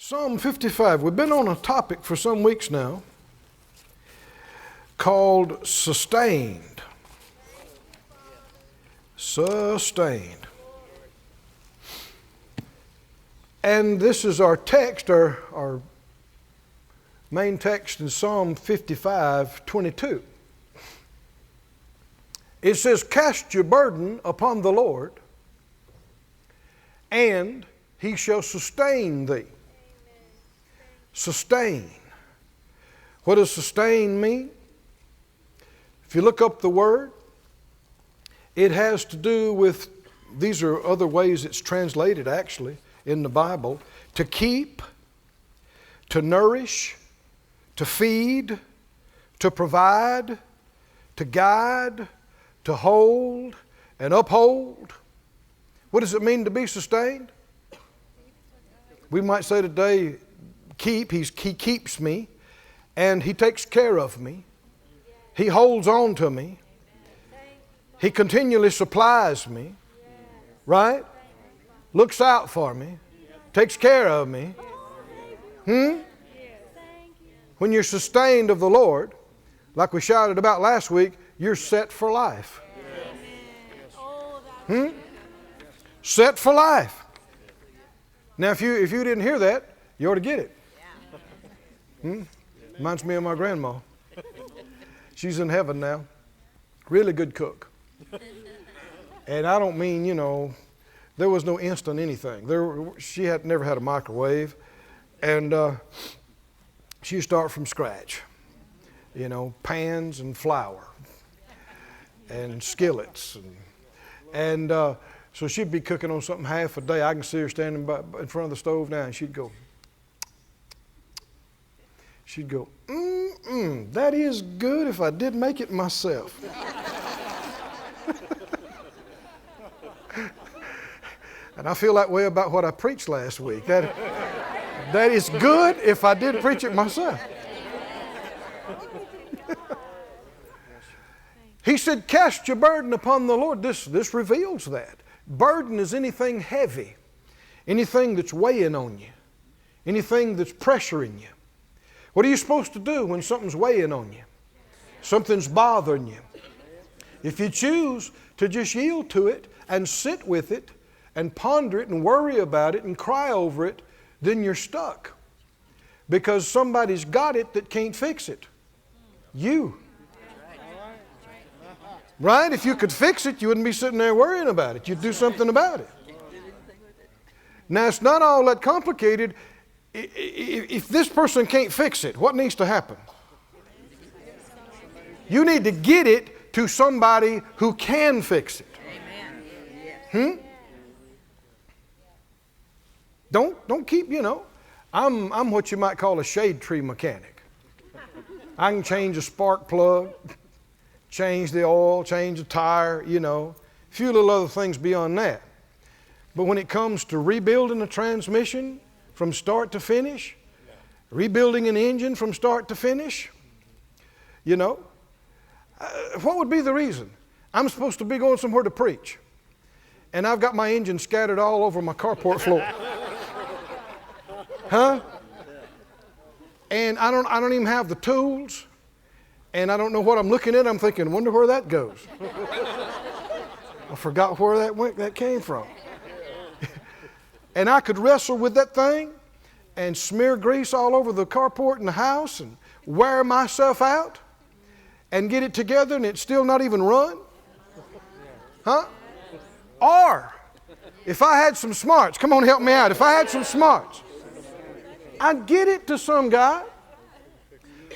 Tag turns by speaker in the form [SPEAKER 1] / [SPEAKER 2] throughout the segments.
[SPEAKER 1] Psalm 55. We've been on a topic for some weeks now called sustained. Sustained. And this is our text, our main text in Psalm 55:22. It says, "Cast your burden upon the Lord, and He shall sustain thee." Sustain. What does sustain mean? If you look up the word, it has to do with, these are other ways it's translated actually in the Bible, to keep, to nourish, to feed, to provide, to guide, to hold and uphold. What does it mean to be sustained? We might say today, keep. He keeps me, and He takes care of me. He holds on to me. He continually supplies me, right? Looks out for me, takes care of me. When you're sustained of the Lord, like we shouted about last week, you're set for life. Set for life. Now, if you didn't hear that, you ought to get it. Reminds me of my grandma. She's in heaven now. Really good cook. And I don't mean, there was no instant anything. She had never had a microwave. And she'd start from scratch. Pans and flour and skillets. And so she'd be cooking on something half a day. I can see her standing in front of the stove now, and she'd go, that is good if I did make it myself. And I feel that way about what I preached last week. That is good if I did preach it myself. He said, cast your burden upon the Lord. This reveals that. Burden is anything heavy, anything that's weighing on you, anything that's pressuring you. What are you supposed to do when something's weighing on you? Something's bothering you. If you choose to just yield to it and sit with it and ponder it and worry about it and cry over it, then you're stuck. Because somebody's got it that can't fix it. You. Right? If you could fix it, you wouldn't be sitting there worrying about it. You'd do something about it. Now, it's not all that complicated. If this person can't fix it, what needs to happen? You need to get it to somebody who can fix it. Don't keep, I'm what you might call a shade tree mechanic. I can change a spark plug, change the oil, change the tire, a few little other things beyond that. But when it comes to rebuilding a transmission from start to finish, rebuilding an engine from start to finish, what would be the reason? I'm supposed to be going somewhere to preach, and I've got my engine scattered all over my carport floor. And I don't even have the tools, and I don't know what I'm looking at. I'm thinking, wonder where that goes. I forgot where that came from. And I could wrestle with that thing and smear grease all over the carport in the house and wear myself out and get it together and it's still not even run. Or, if I had some smarts, come on, help me out. If I had some smarts, I'd get it to some guy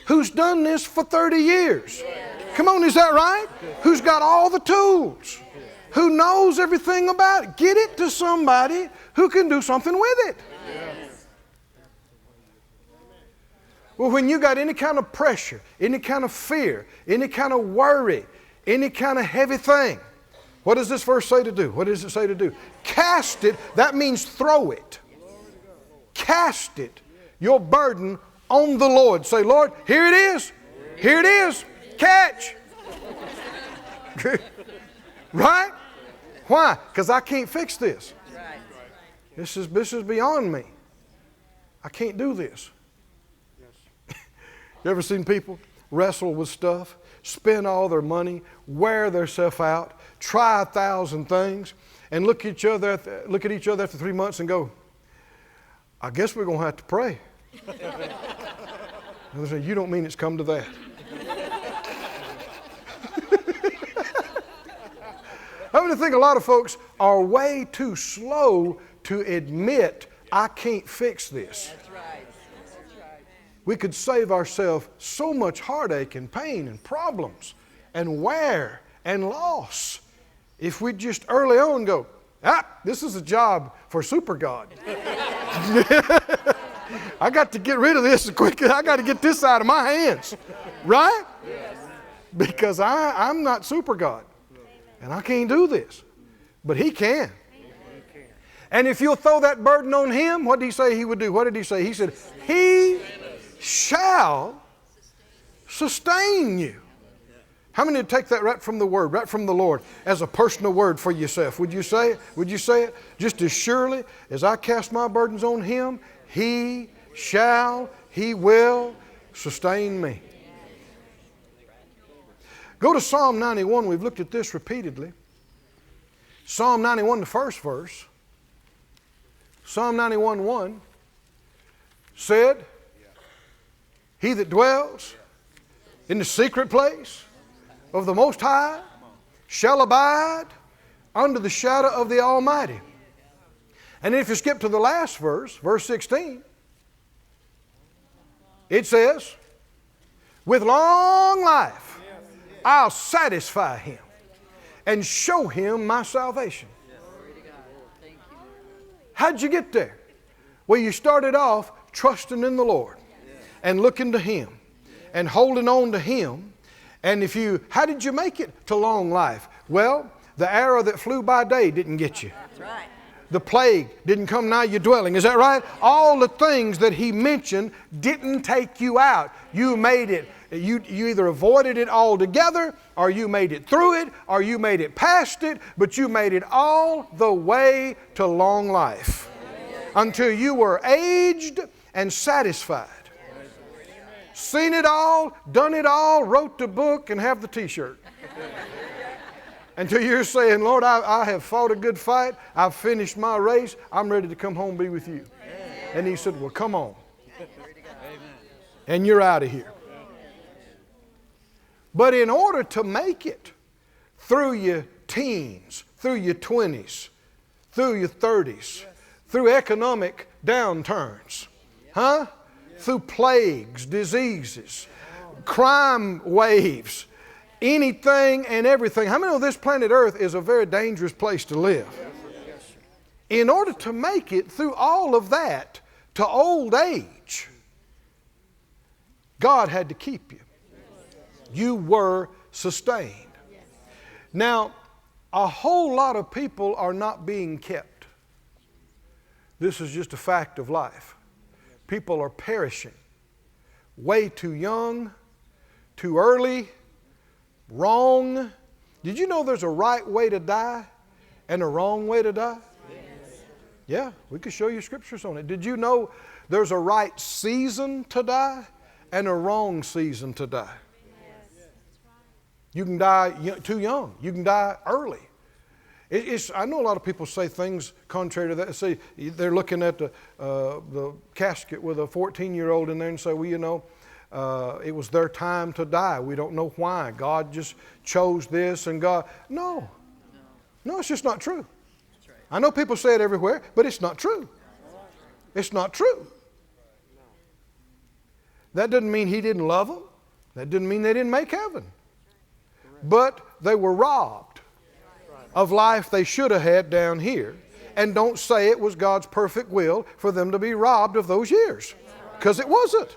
[SPEAKER 1] who's done this for 30 years. Come on, is that right? Who's got all the tools, who knows everything about it. Get it to somebody who can do something with it. Well, when you got any kind of pressure, any kind of fear, any kind of worry, any kind of heavy thing, what does this verse say to do? What does it say to do? Cast it. That means throw it. Cast it, your burden, on the Lord. Say, Lord, here it is. Here it is. Catch. Right? Why? Because I can't fix this. This is beyond me. I can't do this. You ever seen people wrestle with stuff, spend all their money, wear themselves out, try 1,000 things, and look at each other after 3 months and go, I guess we're going to have to pray. And they say, you don't mean it's come to that. I mean, I think a lot of folks are way too slow to admit, I can't fix this.
[SPEAKER 2] That's right. That's right.
[SPEAKER 1] We could save ourselves so much heartache and pain and problems and wear and loss if we just early on go, this is a job for super God. I got to get rid of this quickly. I got to get this out of my hands. Right?
[SPEAKER 2] Yes.
[SPEAKER 1] Because I'm not super God. And I can't do this. But He can. And if you'll throw that burden on Him, what did He say He would do? What did He say? He said, He shall sustain you. How many would take that right from the Word, right from the Lord, as a personal word for yourself? Would you say it? Would you say it? Just as surely as I cast my burdens on Him, He shall, He will sustain me. Go to Psalm 91. We've looked at this repeatedly. Psalm 91, the first verse. Psalm 91:1 said, He that dwells in the secret place of the Most High shall abide under the shadow of the Almighty. And if you skip to the last verse, verse 16, it says, with long life I'll satisfy him and show him my salvation. How'd you get there? Well, you started off trusting in the Lord and looking to Him and holding on to Him. And how did you make it to long life? Well, the arrow that flew by day didn't get you.
[SPEAKER 2] That's right.
[SPEAKER 1] The plague didn't come nigh your dwelling. Is that right? All the things that He mentioned didn't take you out. You made it. You either avoided it altogether, or you made it through it, or you made it past it, but you made it all the way to long life until you were aged and satisfied. Seen it all, done it all, wrote the book, and have the t-shirt. Until you're saying, Lord, I have fought a good fight. I've finished my race. I'm ready to come home and be with you. And He said, well, come on. And you're out of here. But in order to make it through your teens, through your 20s, through your 30s, through economic downturns, through plagues, diseases, crime waves, anything and everything. How many know this planet Earth is a very dangerous place to live? In order to make it through all of that to old age, God had to keep you. You were sustained. Now, a whole lot of people are not being kept. This is just a fact of life. People are perishing way too young, too early, wrong. Did you know there's a right way to die and a wrong way to die? Yeah, we could show you scriptures on it. Did you know there's a right season to die and a wrong season to die? You can die too young. You can die early. I know a lot of people say things contrary to that. Say they're looking at the casket with a 14-year-old in there and say, well, you know, it was their time to die. We don't know why. God just chose this and God. No, it's just not true. I know people say it everywhere, but it's not true. It's not true. That doesn't mean He didn't love them. That didn't mean they didn't make heaven. But they were robbed of life they should have had down here. And don't say it was God's perfect will for them to be robbed of those years. Because it wasn't.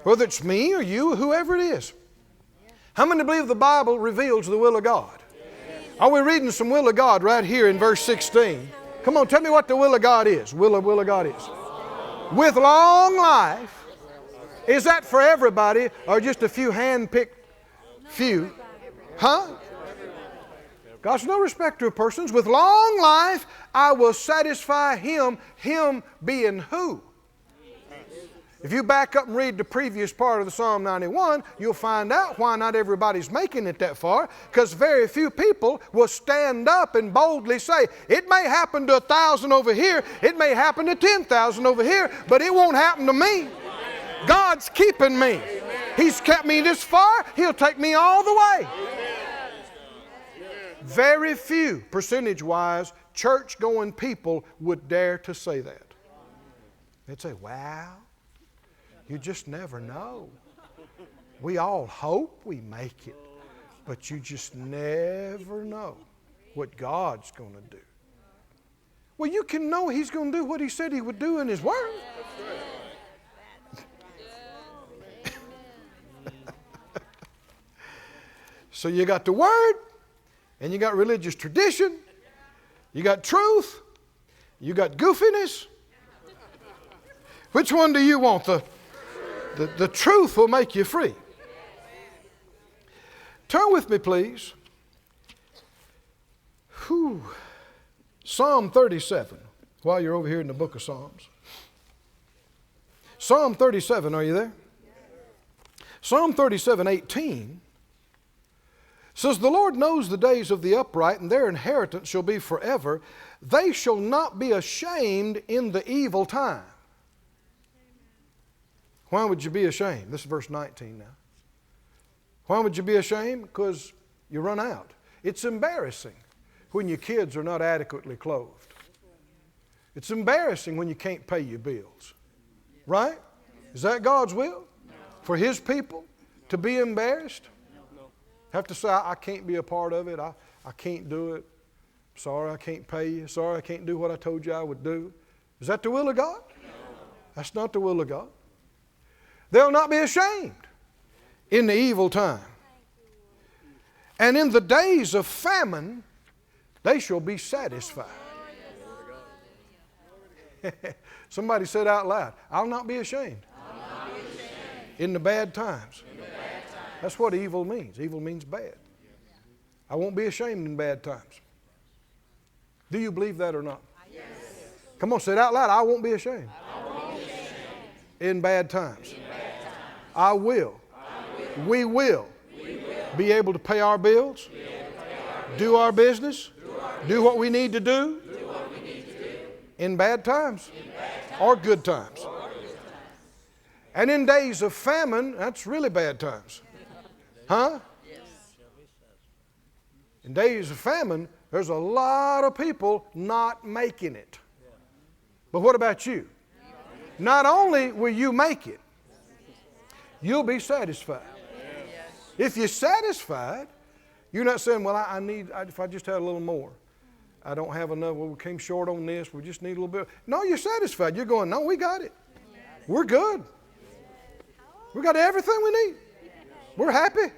[SPEAKER 1] Whether it's me or you or whoever it is. How many believe the Bible reveals the will of God? Are we reading some will of God right here in verse 16? Come on, tell me what the will of God is. Will of God is. With long life. Is that for everybody or just a few hand-picked few? God's no respecter of persons. With long life I will satisfy him. Him being who? If you back up and read the previous part of the Psalm 91, you'll find out why not everybody's making it that far, because very few people will stand up and boldly say, it may happen to 1,000 over here, it may happen to 10,000 over here, but it won't happen to me. God's keeping me. He's kept me this far, He'll take me all the way. Very few, percentage-wise, church-going people would dare to say that. They'd say, wow, you just never know. We all hope we make it, but you just never know what God's going to do. Well, you can know He's going to do what He said He would do in His Word. So you got the Word, and you got religious tradition, you got truth, you got goofiness. Which one do you want? The truth will make you free. Turn with me, please. Psalm 37, while you're over here in the book of Psalms. Psalm 37, are you there? Psalm 37:18 says, the Lord knows the days of the upright, and their inheritance shall be forever. They shall not be ashamed in the evil time. Why would you be ashamed? This is verse 19 now. Why would you be ashamed? Because you run out. It's embarrassing when your kids are not adequately clothed. It's embarrassing when you can't pay your bills. Right? Is that God's will? For His people to be embarrassed? Have to say, I can't be a part of it. I can't do it. Sorry, I can't pay you. Sorry, I can't do what I told you I would do. Is that the will of God? No. That's not the will of God. They'll not be ashamed in the evil time. And in the days of famine, they shall be satisfied. Somebody said out loud, I'll not be ashamed. In the bad times. That's what evil means. Evil means bad. I won't be ashamed in bad times. Do you believe that or not? Yes. Come on, say it out loud. I won't be ashamed. In bad times. I will. We will be able to pay our bills, do our business, do what we need to do in bad times or good times. And in days of famine, that's really bad times. Huh? In days of famine, there's a lot of people not making it. But what about you? Not only will you make it, you'll be satisfied. If you're satisfied, you're not saying, well, if I just had a little more. I don't have enough. Well, we came short on this. We just need a little bit. No, you're satisfied. You're going, no, we got it. We're good. We got everything we need. We're happy.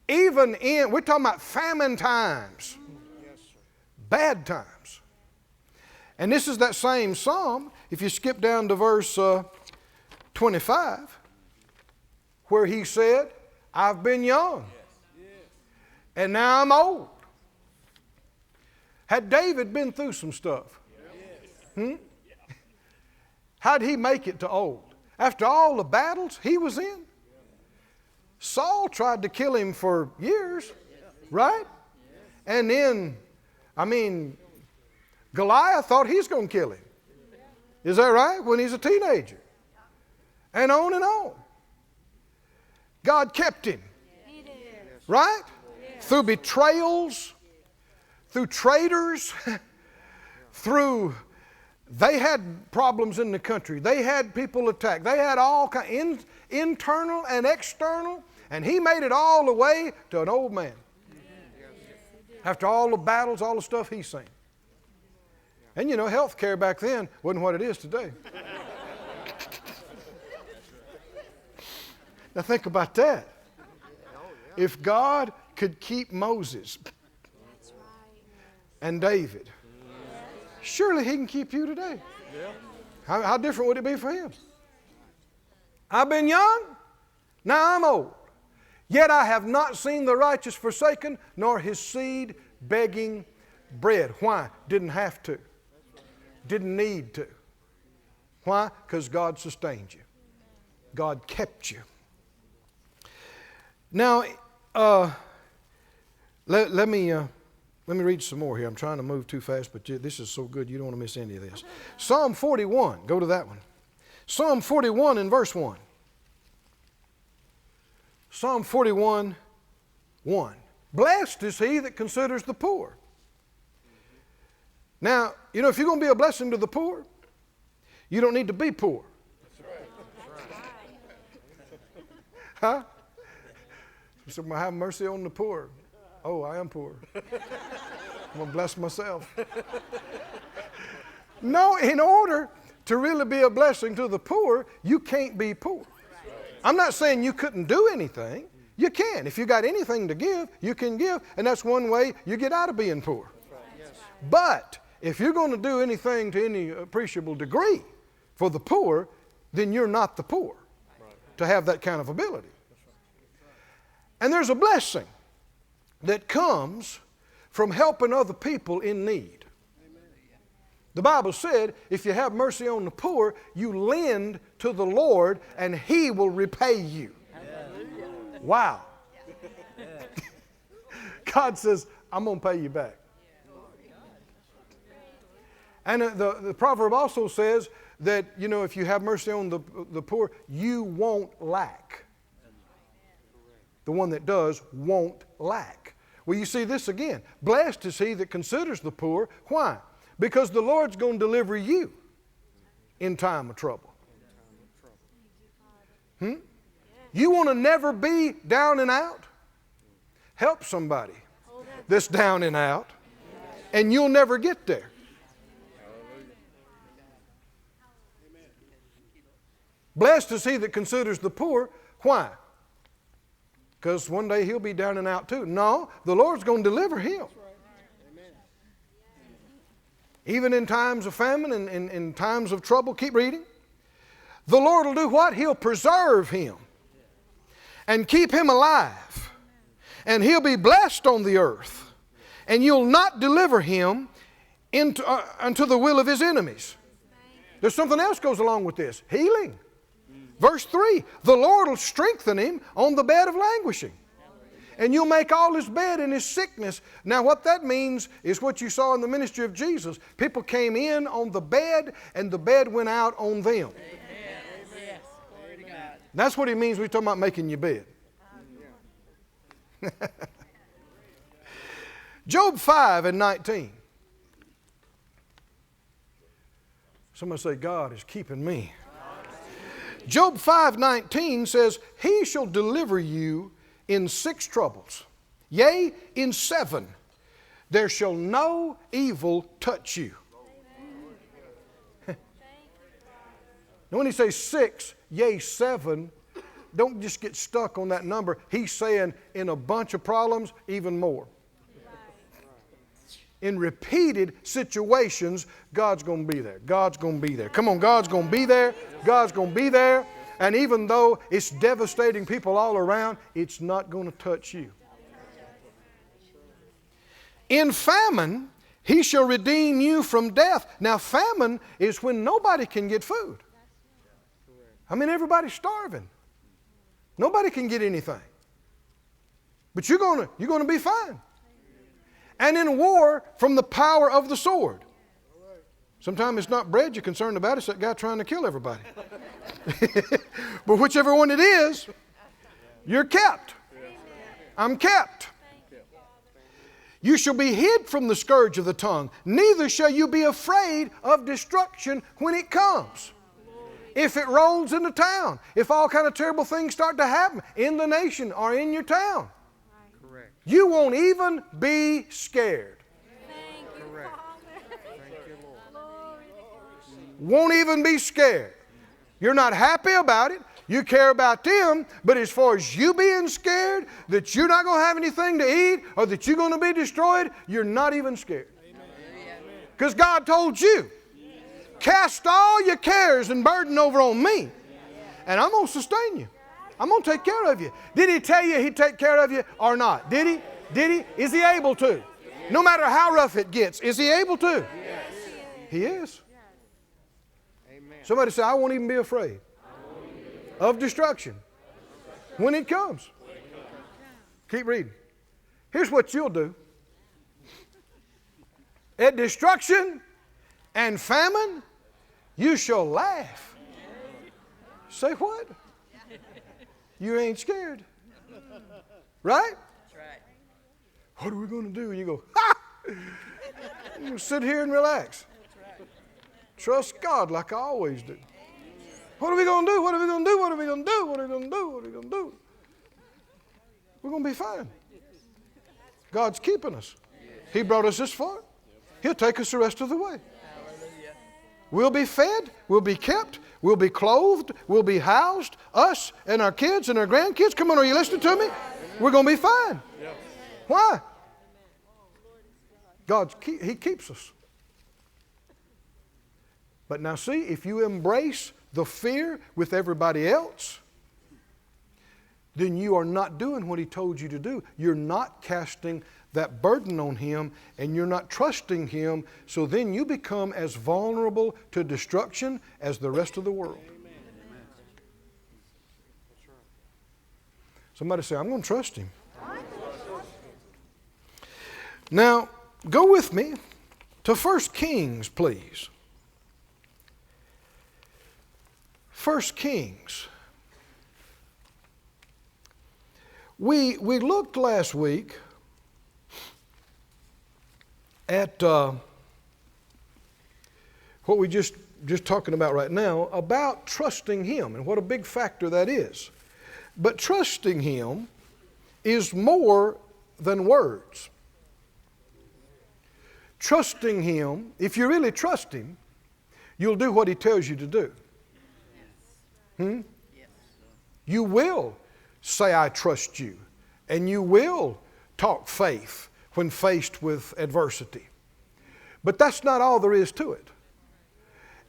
[SPEAKER 1] Even we're talking about famine times. Bad times. And this is that same psalm. If you skip down to verse 25, where he said, I've been young, and now I'm old. Had David been through some stuff? How'd he make it to old? After all the battles he was in? Saul tried to kill him for years, right? And then, Goliath thought he's going to kill him. Is that right? When he's a teenager. And on and on. God kept him. Right? Through betrayals, through traitors, they had problems in the country. They had people attacked. They had all kinds, internal and external, and he made it all the way to an old man. After all the battles, all the stuff he's seen. And health care back then wasn't what it is today. Now think about that. If God could keep Moses and David, surely He can keep you today. How different would it be for him? I've been young, now I'm old. Yet I have not seen the righteous forsaken, nor his seed begging bread. Why? Didn't have to. Didn't need to. Why? Because God sustained you. God kept you. Now, let me read some more here. I'm trying to move too fast, but this is so good you don't want to miss any of this. Psalm 41. Go to that one. Psalm 41 and verse 1. Psalm 41, 1. Blessed is he that considers the poor. Now, you know, if you're going to be a blessing to the poor, you don't need to be poor. Huh? So have mercy on the poor. Oh, I am poor. I'm going to bless myself. No, in order to really be a blessing to the poor, you can't be poor. I'm not saying you couldn't do anything. You can. If you got anything to give, you can give. And that's one way you get out of being poor. But if you're going to do anything to any appreciable degree for the poor, then you're not the poor to have that kind of ability. And there's a blessing that comes from helping other people in need. The Bible said, if you have mercy on the poor, you lend to the Lord and He will repay you. Wow. God says, I'm going to pay you back. And the proverb also says that, you know, if you have mercy on the poor, you won't lack. The one that does won't lack. Well, you see this again. Blessed is he that considers the poor. Why? Because the Lord's going to deliver you in time of trouble. You want to never be down and out? Help somebody that's down and out, and you'll never get there. Blessed is he that considers the poor. Why? Because one day he'll be down and out too. No, the Lord's going to deliver him. Even in times of famine and in times of trouble, keep reading. The Lord will do what? He'll preserve him and keep him alive. And he'll be blessed on the earth. And you'll not deliver him unto the will of his enemies. There's something else goes along with this. Healing. Verse 3, the Lord will strengthen him on the bed of languishing. And you'll make all his bed in his sickness. Now what that means is what you saw in the ministry of Jesus. People came in on the bed and the bed went out on them.
[SPEAKER 2] Yes. Glory to God.
[SPEAKER 1] That's what he means when we're talking about making your bed. Job 5 and 19. Somebody say, God is keeping me. Job 5:19 says, he shall deliver you in 6 troubles. Yea, in 7, there shall no evil touch you. Now when he says 6, yea, 7, don't just get stuck on that number. He's saying in a bunch of problems, even more. In repeated situations, God's going to be there. God's going to be there. Come on, God's going to be there. God's going to be there. And even though it's devastating people all around, it's not going to touch you. In famine, he shall redeem you from death. Now, famine is when nobody can get food. I mean, everybody's starving. Nobody can get anything. But you're going to be fine. And in war, from the power of the sword. Sometimes it's not bread you're concerned about, it's that guy trying to kill everybody. But whichever one it is, you're kept. I'm kept. You shall be hid from the scourge of the tongue, neither shall you be afraid of destruction when it comes. If it rolls into town, if all kind of terrible things start to happen in the nation or in your town, you won't even be scared.
[SPEAKER 2] Correct.
[SPEAKER 1] Won't even be scared. You're not happy about it. You care about them. But as far as you being scared that you're not going to have anything to eat or that you're going to be destroyed, you're not even scared. Because God told you, cast all your cares and burden over on me, and I'm going to sustain you. I'm going to take care of you. Did he tell you he'd take care of you or not? Did he? Did he? Is he able to? No matter how rough it gets, is he able to? He is. Somebody say, I won't even be afraid of destruction when it comes. Keep reading. Here's what you'll do. At destruction and famine, you shall laugh. Say what? You ain't scared. Right?
[SPEAKER 2] That's right.
[SPEAKER 1] What are we going to do? You go, ha! You sit here and relax. Trust God like I always do. What are we going to do? What are we going to do? What are we going to do? What are we going to do? What are we going to do? We're going to be fine. God's keeping us. He brought us this far. He'll take us the rest of the way.
[SPEAKER 2] Hallelujah.
[SPEAKER 1] We'll be fed. We'll be kept. We'll be clothed. We'll be housed. Us and our kids and our grandkids. Come on, are you listening to me? We're going to be fine. Why? He keeps us. But now see, if you embrace the fear with everybody else, then you are not doing what He told you to do. You're not casting that burden on Him, and you're not trusting Him, so then you become as vulnerable to destruction as the rest of the world. Somebody say, I'm going to trust Him. Now, go with me to 1 Kings, please. 1 Kings. We looked last week at what we just talking about right now, about trusting Him and what a big factor that is. But trusting Him is more than words. Trusting Him, if you really trust Him, you'll do what He tells you to do. You will say, I trust you. And you will talk faith when faced with adversity. But that's not all there is to it.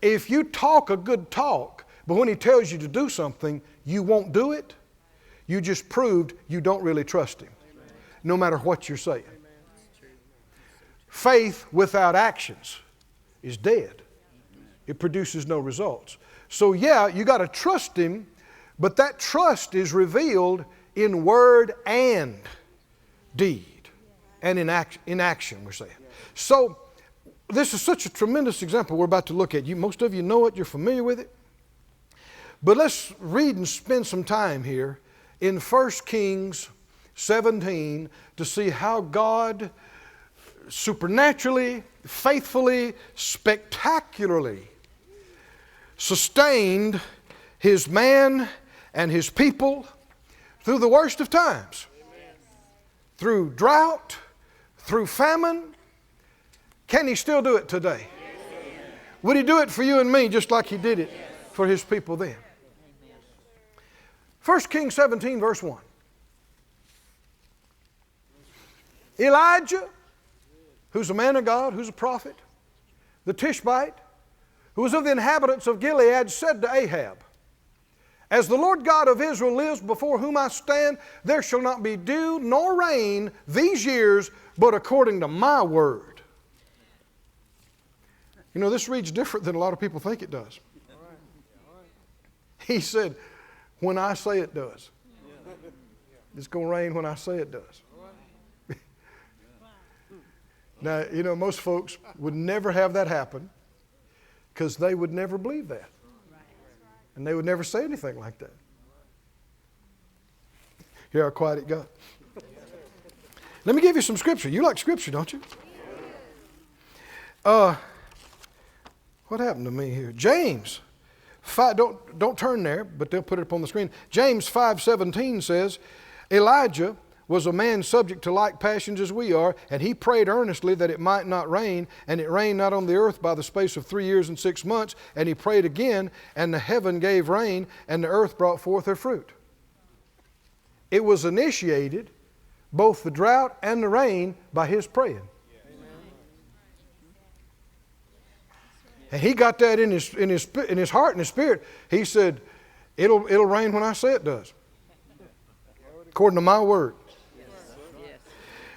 [SPEAKER 1] If you talk a good talk, but when He tells you to do something, you won't do it, you just proved you don't really trust Him, no matter what you're saying. Faith without actions is dead. It produces no results. So yeah, you got to trust Him, but that trust is revealed in word and deed, and in action, we're saying. So this is such a tremendous example we're about to look at. Most of you know it, you're familiar with it. But let's read and spend some time here in 1 Kings 17 to see how God supernaturally, faithfully, spectacularly sustained His man and His people through the worst of times. Amen. Through drought, through famine. Can He still do it today? Yes. Would He do it for you and me just like He did it for His people then? 1 Kings 17 verse 1. Elijah, who's a man of God, who's a prophet, the Tishbite, who was of the inhabitants of Gilead, said to Ahab, as the Lord God of Israel lives before whom I stand, there shall not be dew nor rain these years, but according to my word. You know, this reads different than a lot of people think it does. He said, when I say it does. It's going to rain when I say it does. Now, you know, most folks would never have that happen because they would never believe that. And they would never say anything like that. Hear how quiet it got. Let me give you some scripture. You like scripture, don't you? What happened to me here? James 5, don't turn there, but they'll put it up on the screen. James 5:17 says, Elijah was a man subject to like passions as we are, and he prayed earnestly that it might not rain, and it rained not on the earth by the space of 3 years and 6 months, and he prayed again, and the heaven gave rain, and the earth brought forth her fruit. It was initiated, both the drought and the rain, by his praying. And he got that in his heart and his spirit. He said, it'll rain when I say it does, according to my word.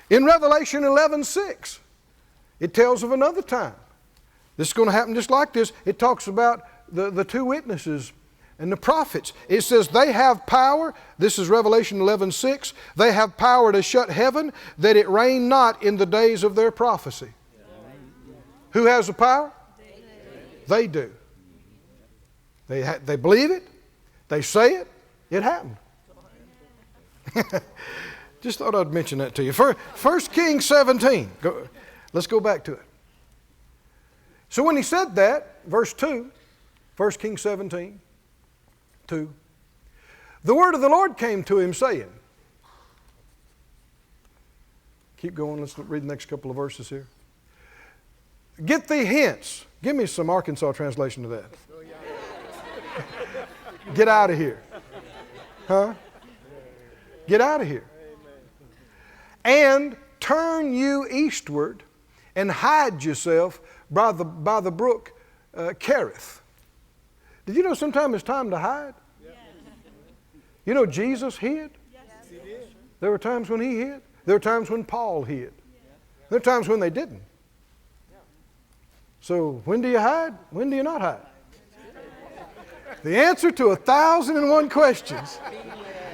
[SPEAKER 1] In Revelation 11:6, it tells of another time. This is going to happen just like this. It talks about the two witnesses and the prophets. It says they have power. This is Revelation 11:6. They have power to shut heaven, that it rain not in the days of their prophecy. Who has the power? They do. They believe it. They say it. It happened. Just thought I'd mention that to you. 1 Kings 17. Let's go back to it. So when he said that, verse 2, 1 Kings 17, 2, the word of the Lord came to him saying, keep going, let's read the next couple of verses here. Get thee hence. Give me some Arkansas translation of that. Get out of here. Huh? Get out of here. And turn you eastward and hide yourself by the brook Cherith. Did you know sometimes it's time to hide? Yes. You know Jesus hid? Yes. There were times when he hid. There were times when Paul hid. There were times when they didn't. So when do you hide? When do you not hide? The answer to 1,001 questions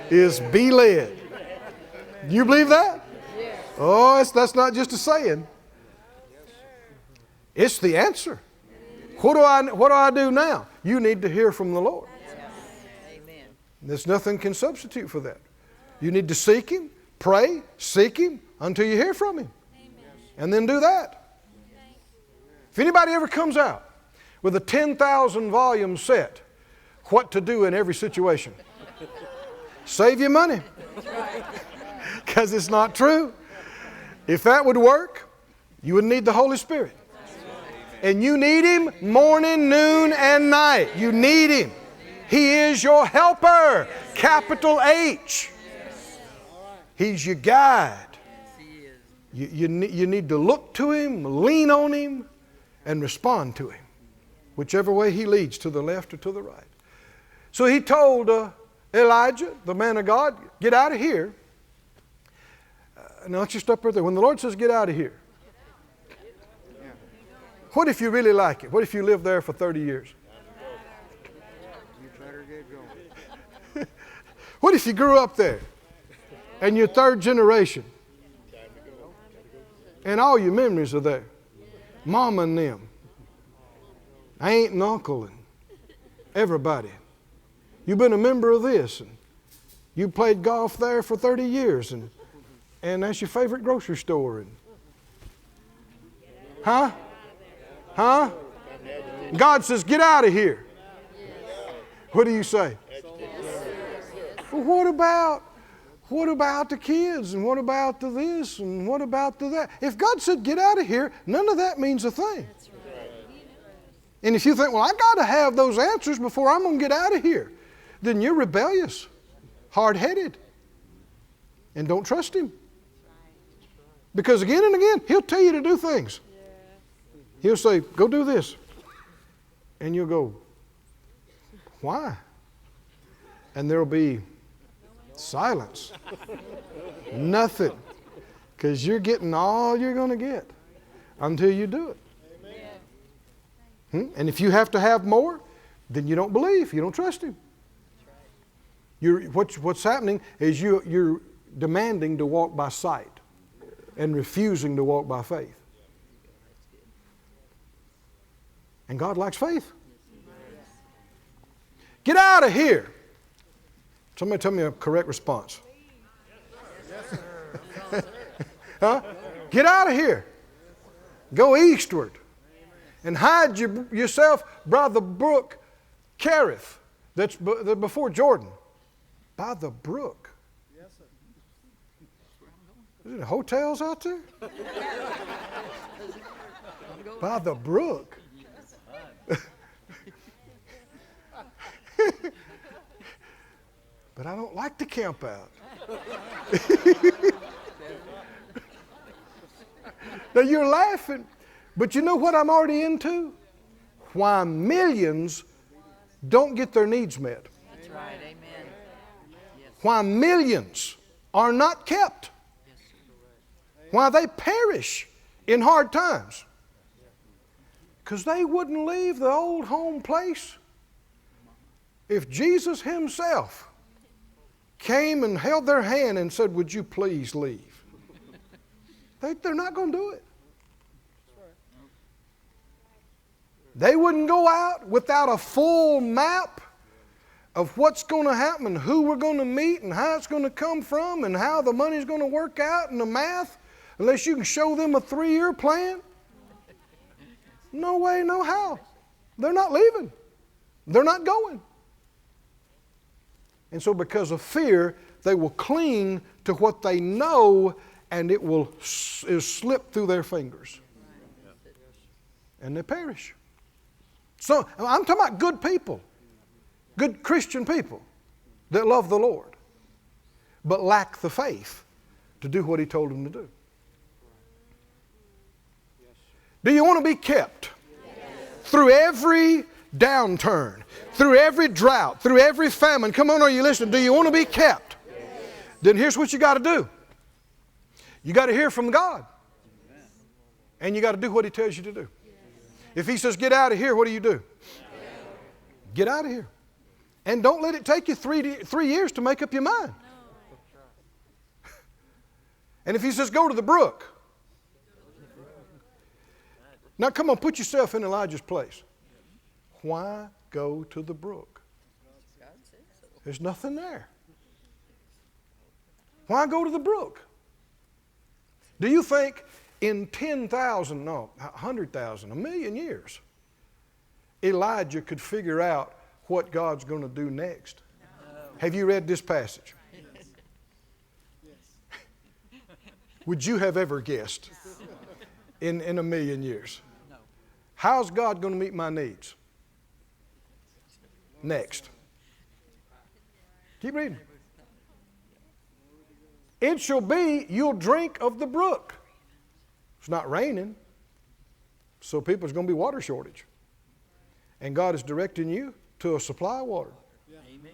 [SPEAKER 1] is be led. Do you believe that? Oh, that's not just a saying. It's the answer. What do I do now? You need to hear from the Lord. Amen. There's nothing can substitute for that. You need to seek Him, pray, seek Him until you hear from Him. Amen. And then do that. If anybody ever comes out with a 10,000 volume set, what to do in every situation, save your money. Because it's not true. If that would work, you would need the Holy Spirit. And you need Him morning, noon, and night. You need Him. He is your helper. Capital H. He's your guide. You need to look to Him, lean on Him, and respond to Him. Whichever way He leads, to the left or to the right. So He told Elijah, the man of God, get out of here. Now let's just stop right there. When the Lord says get out of here, what if you really like it? What if you live there for 30 years?
[SPEAKER 3] You better get going.
[SPEAKER 1] What if you grew up there and you're third generation and all your memories are there? Mama and them, aunt and uncle and everybody. You've been a member of this and you played golf there for 30 years and that's your favorite grocery store. Huh? Huh? God says, get out of here. What do you say? Well, what about the kids? And what about the this? And what about the that? If God said, get out of here, none of that means a thing. And if you think, well, I got to have those answers before I'm going to get out of here, then you're rebellious, hard-headed, and don't trust Him. Because again and again, He'll tell you to do things. He'll say, go do this. And you'll go, why? And there'll be silence. Nothing. Because you're getting all you're going to get until you do it. And if you have to have more, then you don't believe. You don't trust Him. What's happening is you're demanding to walk by sight and refusing to walk by faith. And God likes faith. Get out of here. Somebody tell me a correct response.
[SPEAKER 3] Yes, sir.
[SPEAKER 1] Huh? Get out of here. Go eastward. And hide yourself by the brook Cherith. That's before Jordan. By the brook.
[SPEAKER 3] Yes, sir.
[SPEAKER 1] Is there hotels out there? By the brook. But I don't like to camp out. Now you're laughing, but you know what I'm already into? Why millions don't get their needs met.
[SPEAKER 2] That's right. Amen. Yes.
[SPEAKER 1] Why millions are not kept. Why they perish in hard times. Because they wouldn't leave the old home place If Jesus himself came and held their hand and said, would you please leave? They're not going to do it. They wouldn't go out without a full map of what's going to happen and who we're going to meet and how it's going to come from and how the money's going to work out and the math, unless you can show them a 3-year plan. No way, no how. They're not leaving. They're not going. And so because of fear, they will cling to what they know, and it will slip through their fingers. And they perish. So I'm talking about good people, good Christian people that love the Lord, but lack the faith to do what He told them to do. Do you want to be kept through every downturn, through every drought, through every famine? Come on, are you listening? Do you want to be kept? Then here's what you got to do. You got to hear from God. And you got to do what He tells you to do. If He says, get out of here, what do? Get out of here. And don't let it take you 3 years to make up your mind. And if He says, go to the brook. Now come on, put yourself in Elijah's place. Why go to the brook? There's nothing there. Why go to the brook? Do you think in 10,000, no, 100,000, 1,000,000 years, Elijah could figure out what God's going to do next? No. Have you read this passage? Would you have ever guessed in 1,000,000 years? No. How's God going to meet my needs? Next. Keep reading. It shall be, you'll drink of the brook. It's not raining, so there's going to be water shortage. And God is directing you to a supply of water. Amen.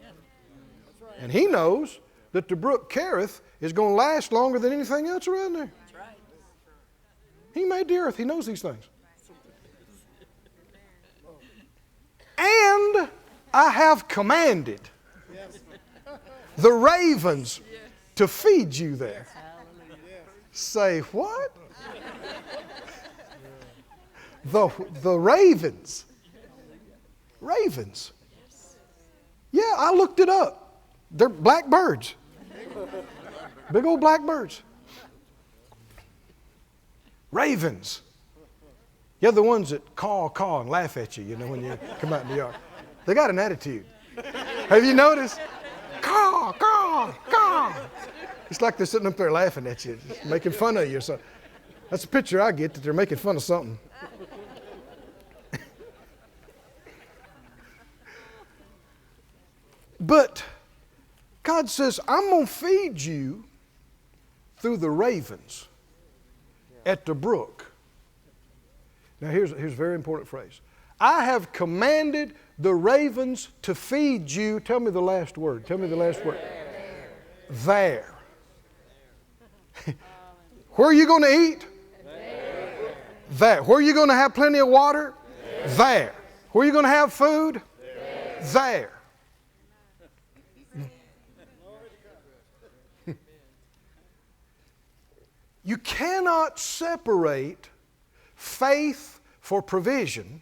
[SPEAKER 1] And He knows that the brook Cherith is going to last longer than anything else around there. That's right. He made the earth. He knows these things. And I have commanded the ravens to feed you there. Say what? The ravens. Ravens. Yeah, I looked it up. They're black birds. Big old black birds. Ravens. You're the ones that caw and laugh at you, when you come out in the yard. They got an attitude. Have you noticed? Caw, caw, caw. It's like they're sitting up there laughing at you, just making fun of you or something. That's a picture I get, that they're making fun of something. But God says, I'm going to feed you through the ravens at the brook. Now here's a very important phrase. I have commanded the ravens to feed you. Tell me the last word. Tell me the last word. There. Where are you going to eat? There. Where are you going to have plenty of water? There. Where are you going to have food? There. You cannot separate faith for provision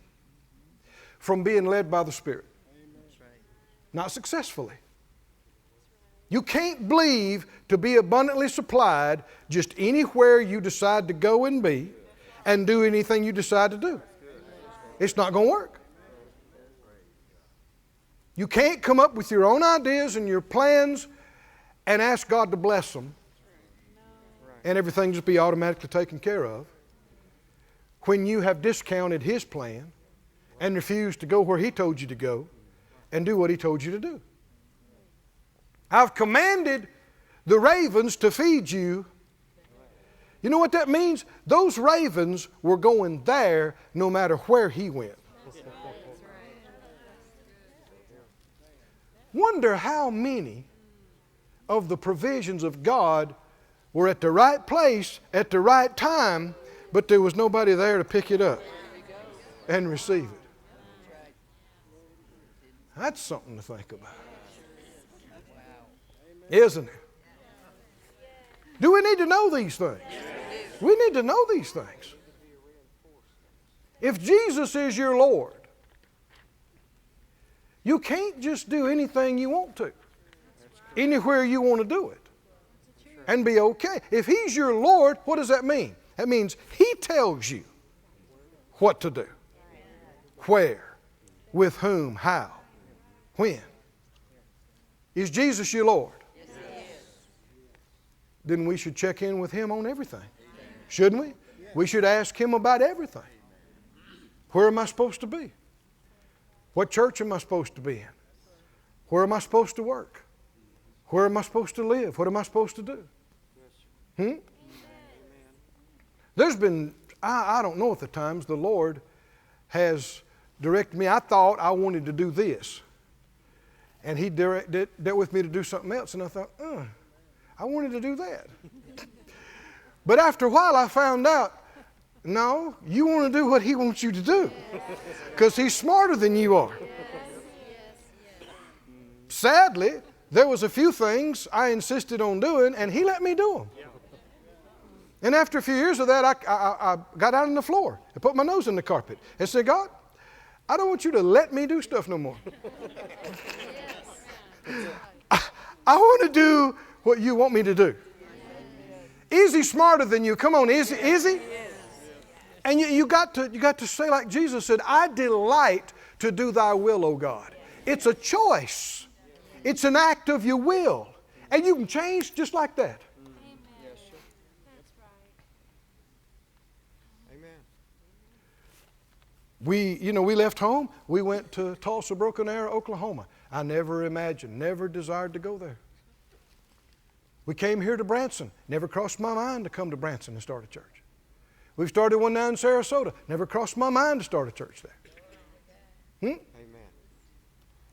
[SPEAKER 1] from being led by the Spirit. Not successfully. You can't believe to be abundantly supplied just anywhere you decide to go and be and do anything you decide to do. It's not going to work. You can't come up with your own ideas and your plans and ask God to bless them and everything just be automatically taken care of when you have discounted His plan and refused to go where He told you to go and do what He told you to do. I've commanded the ravens to feed you. You know what that means? Those ravens were going there no matter where He went. Wonder how many of the provisions of God were at the right place at the right time, but there was nobody there to pick it up and receive it. That's something to think about. Isn't it? Do we need to know these things? We need to know these things. If Jesus is your Lord, you can't just do anything you want to, anywhere you want to do it, and be okay. If He's your Lord, what does that mean? That means He tells you what to do, where, with whom, how, when. Is Jesus your Lord? Then we should check in with Him on everything. Shouldn't we? We should ask Him about everything. Where am I supposed to be? What church am I supposed to be in? Where am I supposed to work? Where am I supposed to live? What am I supposed to do? There's been, I don't know at the times, the Lord has directed me. I thought I wanted to do this. And He dealt with me to do something else. And I thought, I wanted to do that. But after a while I found out, no, you want to do what He wants you to do. Because He's smarter than you are. Sadly, there was a few things I insisted on doing, and He let me do them. And after a few years of that, I got out on the floor and put my nose in the carpet and said, God, I don't want you to let me do stuff no more. I want to do what you want me to do. Is He smarter than you? Come on, is He? And you got to say like Jesus said, I delight to do Thy will, O God. It's a choice. It's an act of your will. And you can change just like that. We left home. We went to Tulsa, Broken Arrow, Oklahoma. I never imagined, never desired to go there. We came here to Branson. Never crossed my mind to come to Branson and start a church. We've started one now in Sarasota. Never crossed my mind to start a church there. Amen.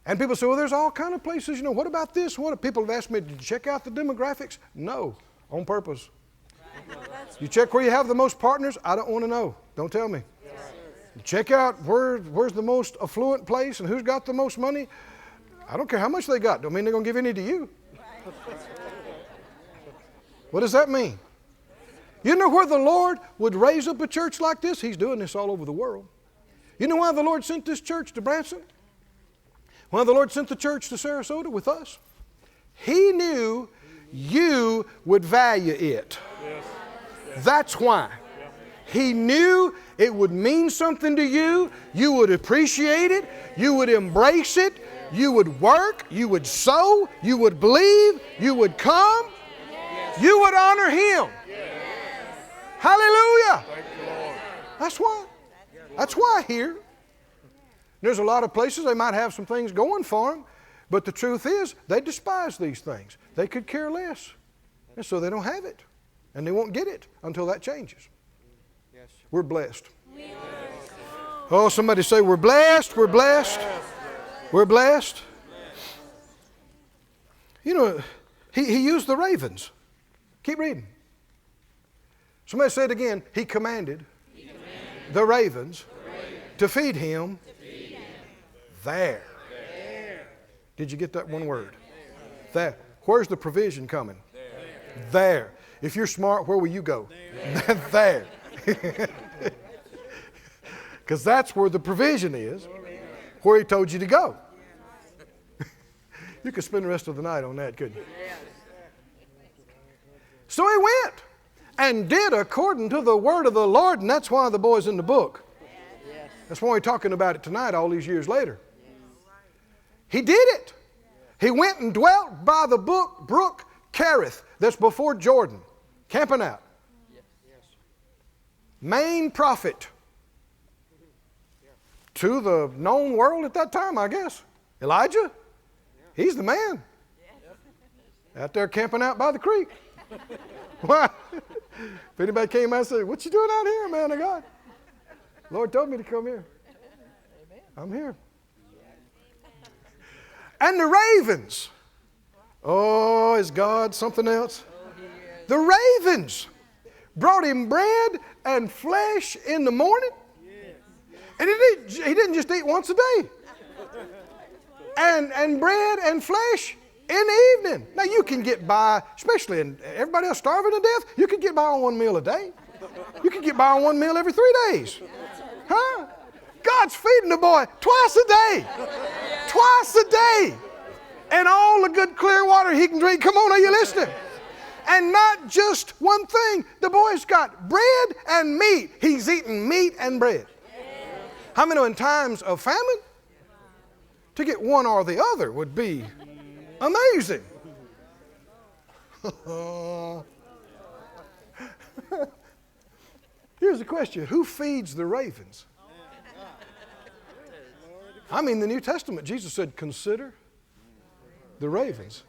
[SPEAKER 1] And people say, well, there's all kind of places. What about this? People have asked me, did you check out the demographics? No, on purpose. You check where you have the most partners? I don't want to know. Don't tell me. Check out where's the most affluent place and who's got the most money. I don't care how much they got. Don't mean they're going to give any to you. What does that mean? You know where the Lord would raise up a church like this? He's doing this all over the world. You know why the Lord sent this church to Branson? Why the Lord sent the church to Sarasota with us? He knew you would value it. That's why. He knew it would mean something to you. You would appreciate it. You would embrace it. You would work. You would sow. You would believe. You would come. You would honor Him. Hallelujah. That's why. That's why here. There's a lot of places they might have some things going for them, but the truth is they despise these things. They could care less. And so they don't have it. And they won't get it until that changes. We're blessed. Oh, somebody say we're blessed. We're blessed. We're blessed. He used the ravens. Keep reading. Somebody say it again. He commanded the ravens to feed him there. Did you get that one word? There. Where's the provision coming? There. If you're smart, where will you go? There. Because that's where the provision is, where He told you to go. You could spend the rest of the night on that, couldn't you? So he went and did according to the word of the Lord, and that's why the boy's in the book. That's why we're talking about it tonight all these years later. He did it. He went and dwelt by the brook Cherith, that's before Jordan, camping out. Main prophet to the known world at that time, I guess. Elijah, he's the man. Out there camping out by the creek. Why? If anybody came out and said, what you doing out here, man of God? Lord told me to come here. I'm here. And the ravens. Oh, is God something else? The ravens brought him bread and flesh in the morning. And he didn't just eat once a day. and bread and flesh in the evening. Now you can get by, especially in everybody else starving to death, you can get by on one meal a day. You can get by on one meal every 3 days. Huh? God's feeding the boy twice a day. Twice a day. And all the good clear water he can drink. Come on, are you listening? And not just one thing. The boy's got bread and meat. He's eating meat and bread. How many know in times of famine, to get one or the other would be amazing. Here's the question. Who feeds the ravens? I mean, the New Testament, Jesus said, consider the ravens.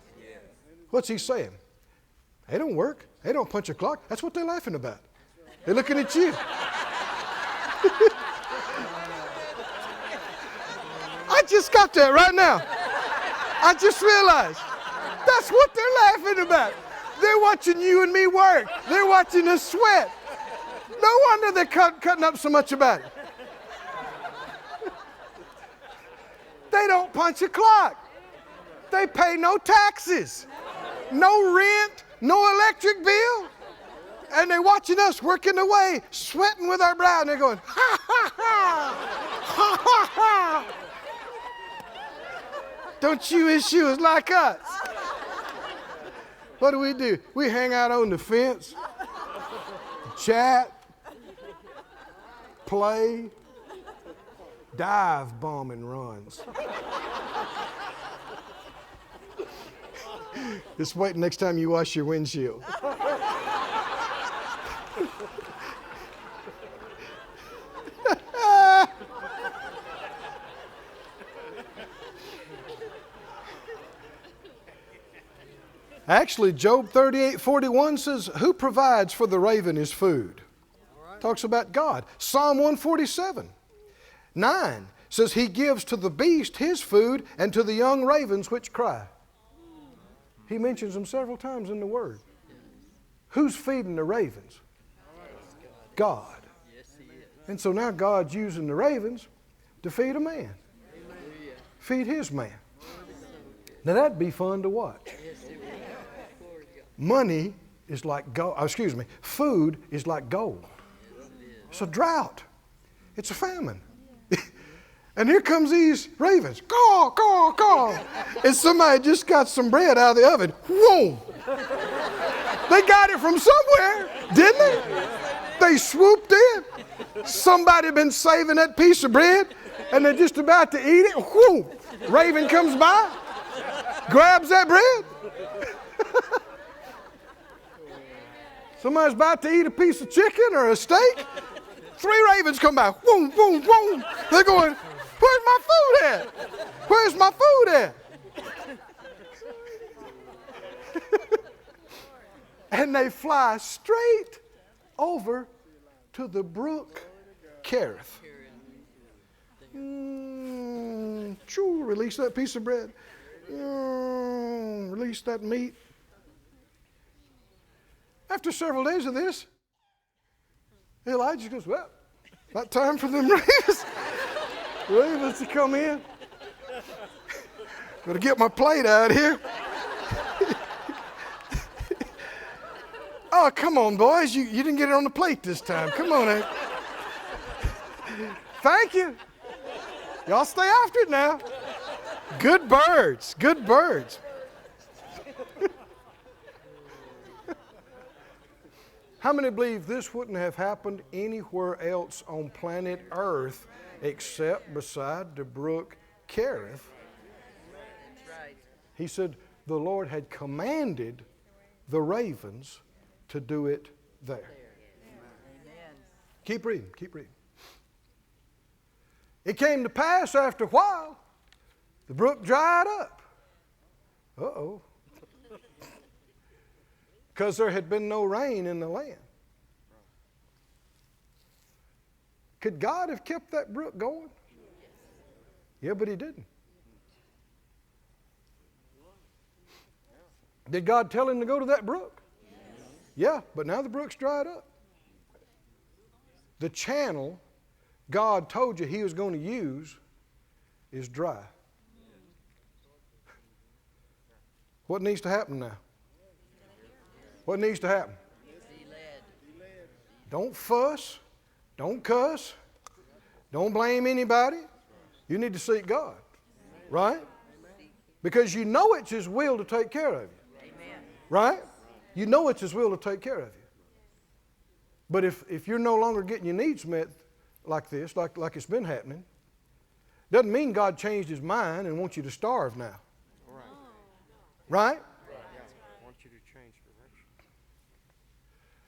[SPEAKER 1] What's he saying? They don't work. They don't punch a clock. That's what they're laughing about. They're looking at you. I just got that right now. I just realized that's what they're laughing about. They're watching you and me work. They're watching us sweat. No wonder they're cutting up so much about it. They don't punch a clock. They pay no taxes, no rent, no electric bill. And they're watching us working away, sweating with our brow, and they're going, ha, ha, ha, ha, ha, ha. Don't you issues like us? What do? We hang out on the fence, chat, play, dive bombing runs. Just wait next time you wash your windshield. Actually, Job 38:41 says, who provides for the raven his food? Talks about God. Psalm 147:9 says he gives to the beast his food and to the young ravens which cry. He mentions them several times in the Word. Who's feeding the ravens? God. And so now God's using the ravens to feed a man. Feed his man. Now that'd be fun to watch. Money is like gold. Food is like gold. It's a drought. It's a famine. And here comes these ravens. Caw, caw, caw. And somebody just got some bread out of the oven. Whoa! They got it from somewhere, didn't they? They swooped in. Somebody been saving that piece of bread, and they're just about to eat it. Whoa! Raven comes by, grabs that bread. Somebody's about to eat a piece of chicken or a steak. 3 ravens come by. Boom, boom, boom. They're going, where's my food at? Where's my food at? And they fly straight over to the brook Cherith. Release that piece of bread. Release that meat. After several days of this, Elijah goes, well, about time for them ravens to come in. Got to get my plate out here. Oh, come on, boys. You didn't get it on the plate this time. Come on, eh? Thank you. Y'all stay after it now. Good birds. Good birds. How many believe this wouldn't have happened anywhere else on planet Earth except beside the brook Cherith? He said the Lord had commanded the ravens to do it there. Keep reading, keep reading. It came to pass after a while, the brook dried up. Uh-oh. Because there had been no rain in the land. Could God have kept that brook going? Yeah, but he didn't. Did God tell him to go to that brook? Yeah, but now the brook's dried up. The channel God told you he was going to use is dry. What needs to happen now? What needs to happen?
[SPEAKER 2] Be led.
[SPEAKER 1] Don't fuss. Don't cuss. Don't blame anybody. You need to seek God. Right? Because you know it's His will to take care of you.
[SPEAKER 2] Amen.
[SPEAKER 1] Right? You know it's His will to take care of you. But if you're no longer getting your needs met like this, like it's been happening, doesn't mean God changed His mind and wants you to starve now. Right?
[SPEAKER 3] I want you to change direction.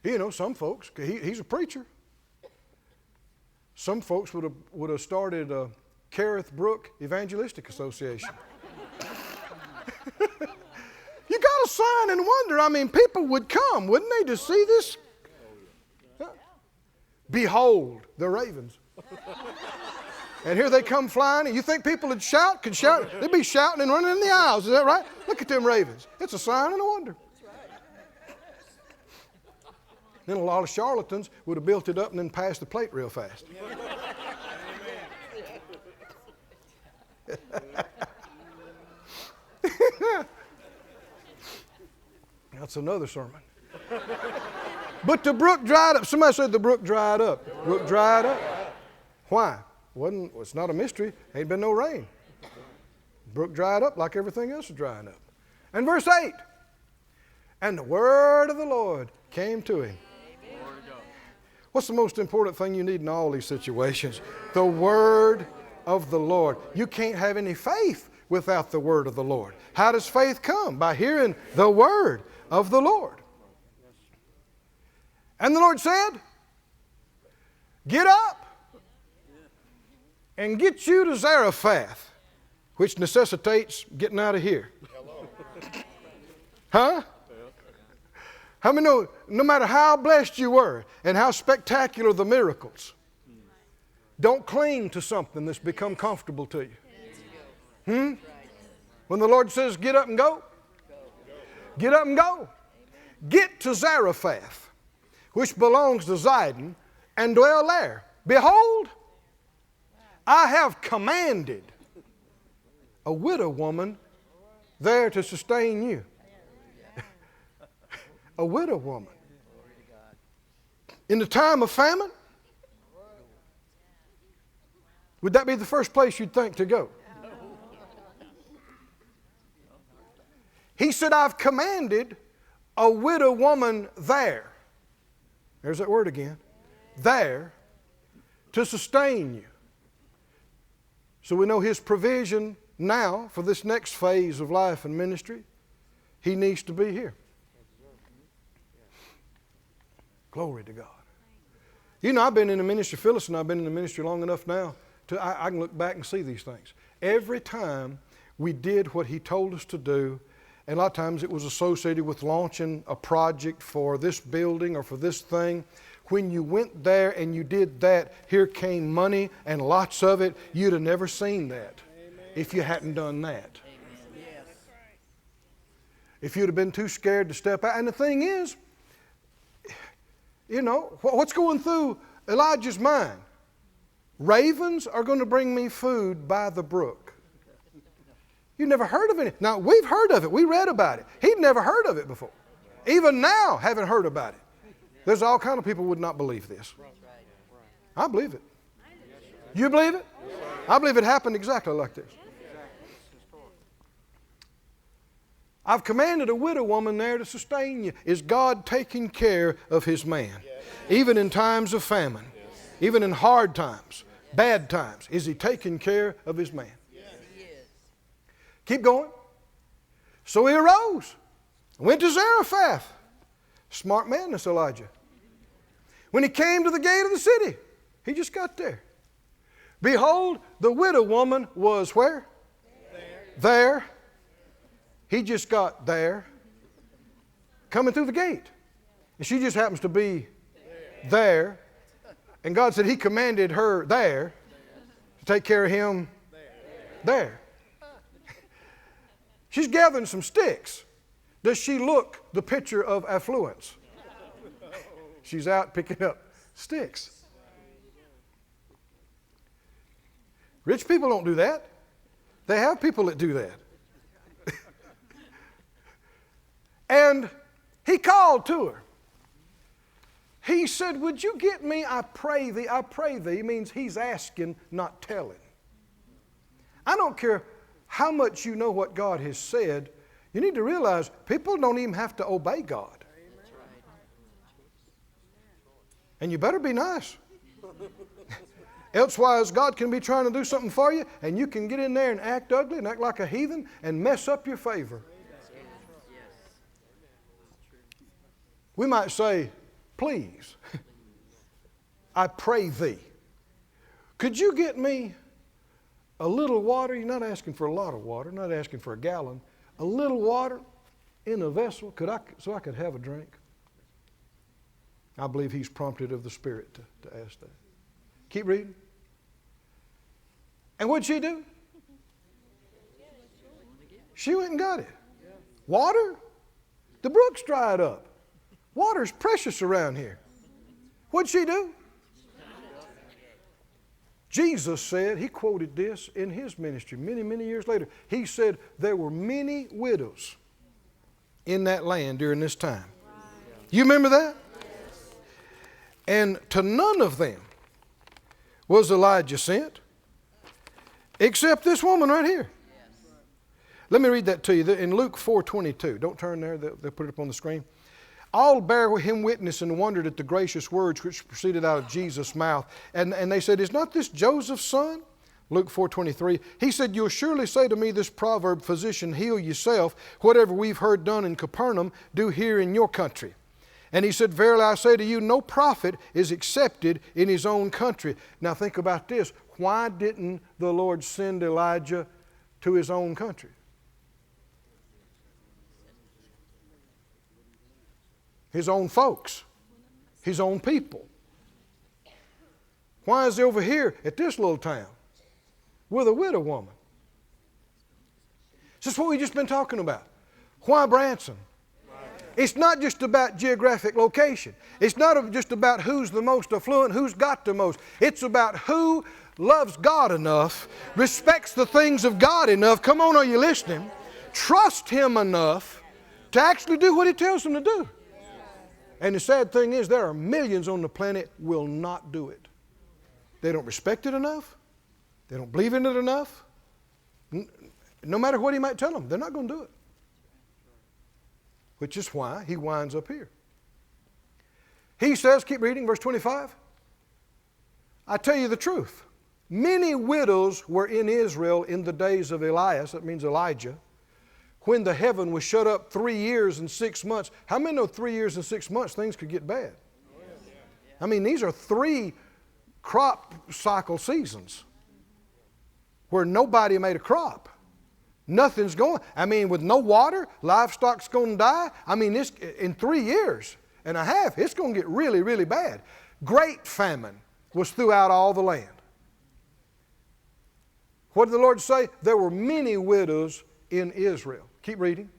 [SPEAKER 1] You know, some folks, he's a preacher. Some folks would have started a Cherith Brook Evangelistic Association. You got a sign and wonder. I mean, people would come, wouldn't they, to see this? Huh? Behold the ravens. And here they come flying, and you think people would shout? Could shout? They'd be shouting and running in the aisles. Is that right? Look at them ravens. It's a sign and a wonder. Then a lot of charlatans would have built it up and then passed the plate real fast. That's another sermon. But the brook dried up. Somebody said the brook dried up. Brook dried up. Why? It's not a mystery. Ain't been no rain. Brook dried up like everything else is drying up. And verse 8. And the word of the Lord came to him. What's the most important thing you need in all these situations? The word of the Lord. You can't have any faith without the word of the Lord. How does faith come? By hearing the word of the Lord. And the Lord said, get up and get you to Zarephath, which necessitates getting out of here. Huh? How many know, no matter how blessed you were and how spectacular the miracles, don't cling to something that's become comfortable to you. When the Lord says, get up and go, get up and go. Get to Zarephath, which belongs to Zidon, and dwell there. Behold, I have commanded a widow woman there to sustain you. A widow woman. In the time of famine, would that be the first place you'd think to go? He said, I've commanded a widow woman there. There's that word again. There to sustain you. So we know His provision now for this next phase of life and ministry. He needs to be here. Glory to God. You know, I've been in the ministry, Phyllis and I've been in the ministry long enough now I can look back and see these things. Every time we did what He told us to do, and a lot of times it was associated with launching a project for this building or for this thing. When you went there and you did that, here came money and lots of it. You'd have never seen that if you hadn't done that. If you'd have been too scared to step out. And the thing is, you know, what's going through Elijah's mind? Ravens are going to bring me food by the brook. You never heard of it. Now, we've heard of it. We read about it. He'd never heard of it before. Even now, haven't heard about it. There's all kind of people who would not believe this. I believe it. You believe it? I believe it happened exactly like this. I've commanded a widow woman there to sustain you. Is God taking care of His man? Even in times of famine, even in hard times, bad times, is He taking care of His man? Keep going. So he arose, went to Zarephath. Smart man, this Elijah. When he came to the gate of the city, he just got there. Behold, the widow woman was where? There. He just got there, coming through the gate. And she just happens to be there. And God said He commanded her there to take care of him there. She's gathering some sticks. Does she look the picture of affluence? She's out picking up sticks. Rich people don't do that. They have people that do that. And he called to her. He said, would you get me, I pray thee. I pray thee means he's asking, not telling. I don't care how much you know what God has said. You need to realize people don't even have to obey God. And you better be nice. Elsewise, God can be trying to do something for you, and you can get in there and act ugly and act like a heathen and mess up your favor. We might say, please, I pray thee, could you get me a little water? You're not asking for a lot of water, not asking for a gallon. A little water in a vessel, so I could have a drink. I believe he's prompted of the Spirit to ask that. Keep reading. And what'd she do? She went and got it. Water? The brook's dried up. Water's precious around here. What'd she do? Jesus said, he quoted this in his ministry many, many years later. He said, there were many widows in that land during this time. You remember that? And to none of them was Elijah sent, except this woman right here. Let me read that to you in Luke 4:22. Don't turn there, they'll put it up on the screen. All bare him witness and wondered at the gracious words which proceeded out of Jesus' mouth. And they said, is not this Joseph's son? Luke 4:23. He said, you'll surely say to me this proverb, physician, heal yourself. Whatever we've heard done in Capernaum, do here in your country. And he said, verily I say to you, no prophet is accepted in his own country. Now think about this. Why didn't the Lord send Elijah to his own country? His own folks, his own people. Why is he over here at this little town with a widow woman? This is what we've just been talking about. Why Branson? It's not just about geographic location. It's not just about who's the most affluent, who's got the most. It's about who loves God enough, respects the things of God enough. Come on, are you listening? Trust Him enough to actually do what He tells them to do. And the sad thing is there are millions on the planet will not do it. They don't respect it enough. They don't believe in it enough. No matter what He might tell them, they're not going to do it. Which is why He winds up here. He says, keep reading, verse 25. I tell you the truth. Many widows were in Israel in the days of Elias, that means Elijah, when the heaven was shut up 3 years and 6 months. How many know 3 years and 6 months things could get bad? I mean, these are 3 crop cycle seasons where nobody made a crop. Nothing's going. I mean, with no water, livestock's going to die. I mean, this in 3 years and a half, it's going to get really, really bad. Great famine was throughout all the land. What did the Lord say? There were many widows in Israel. Keep reading.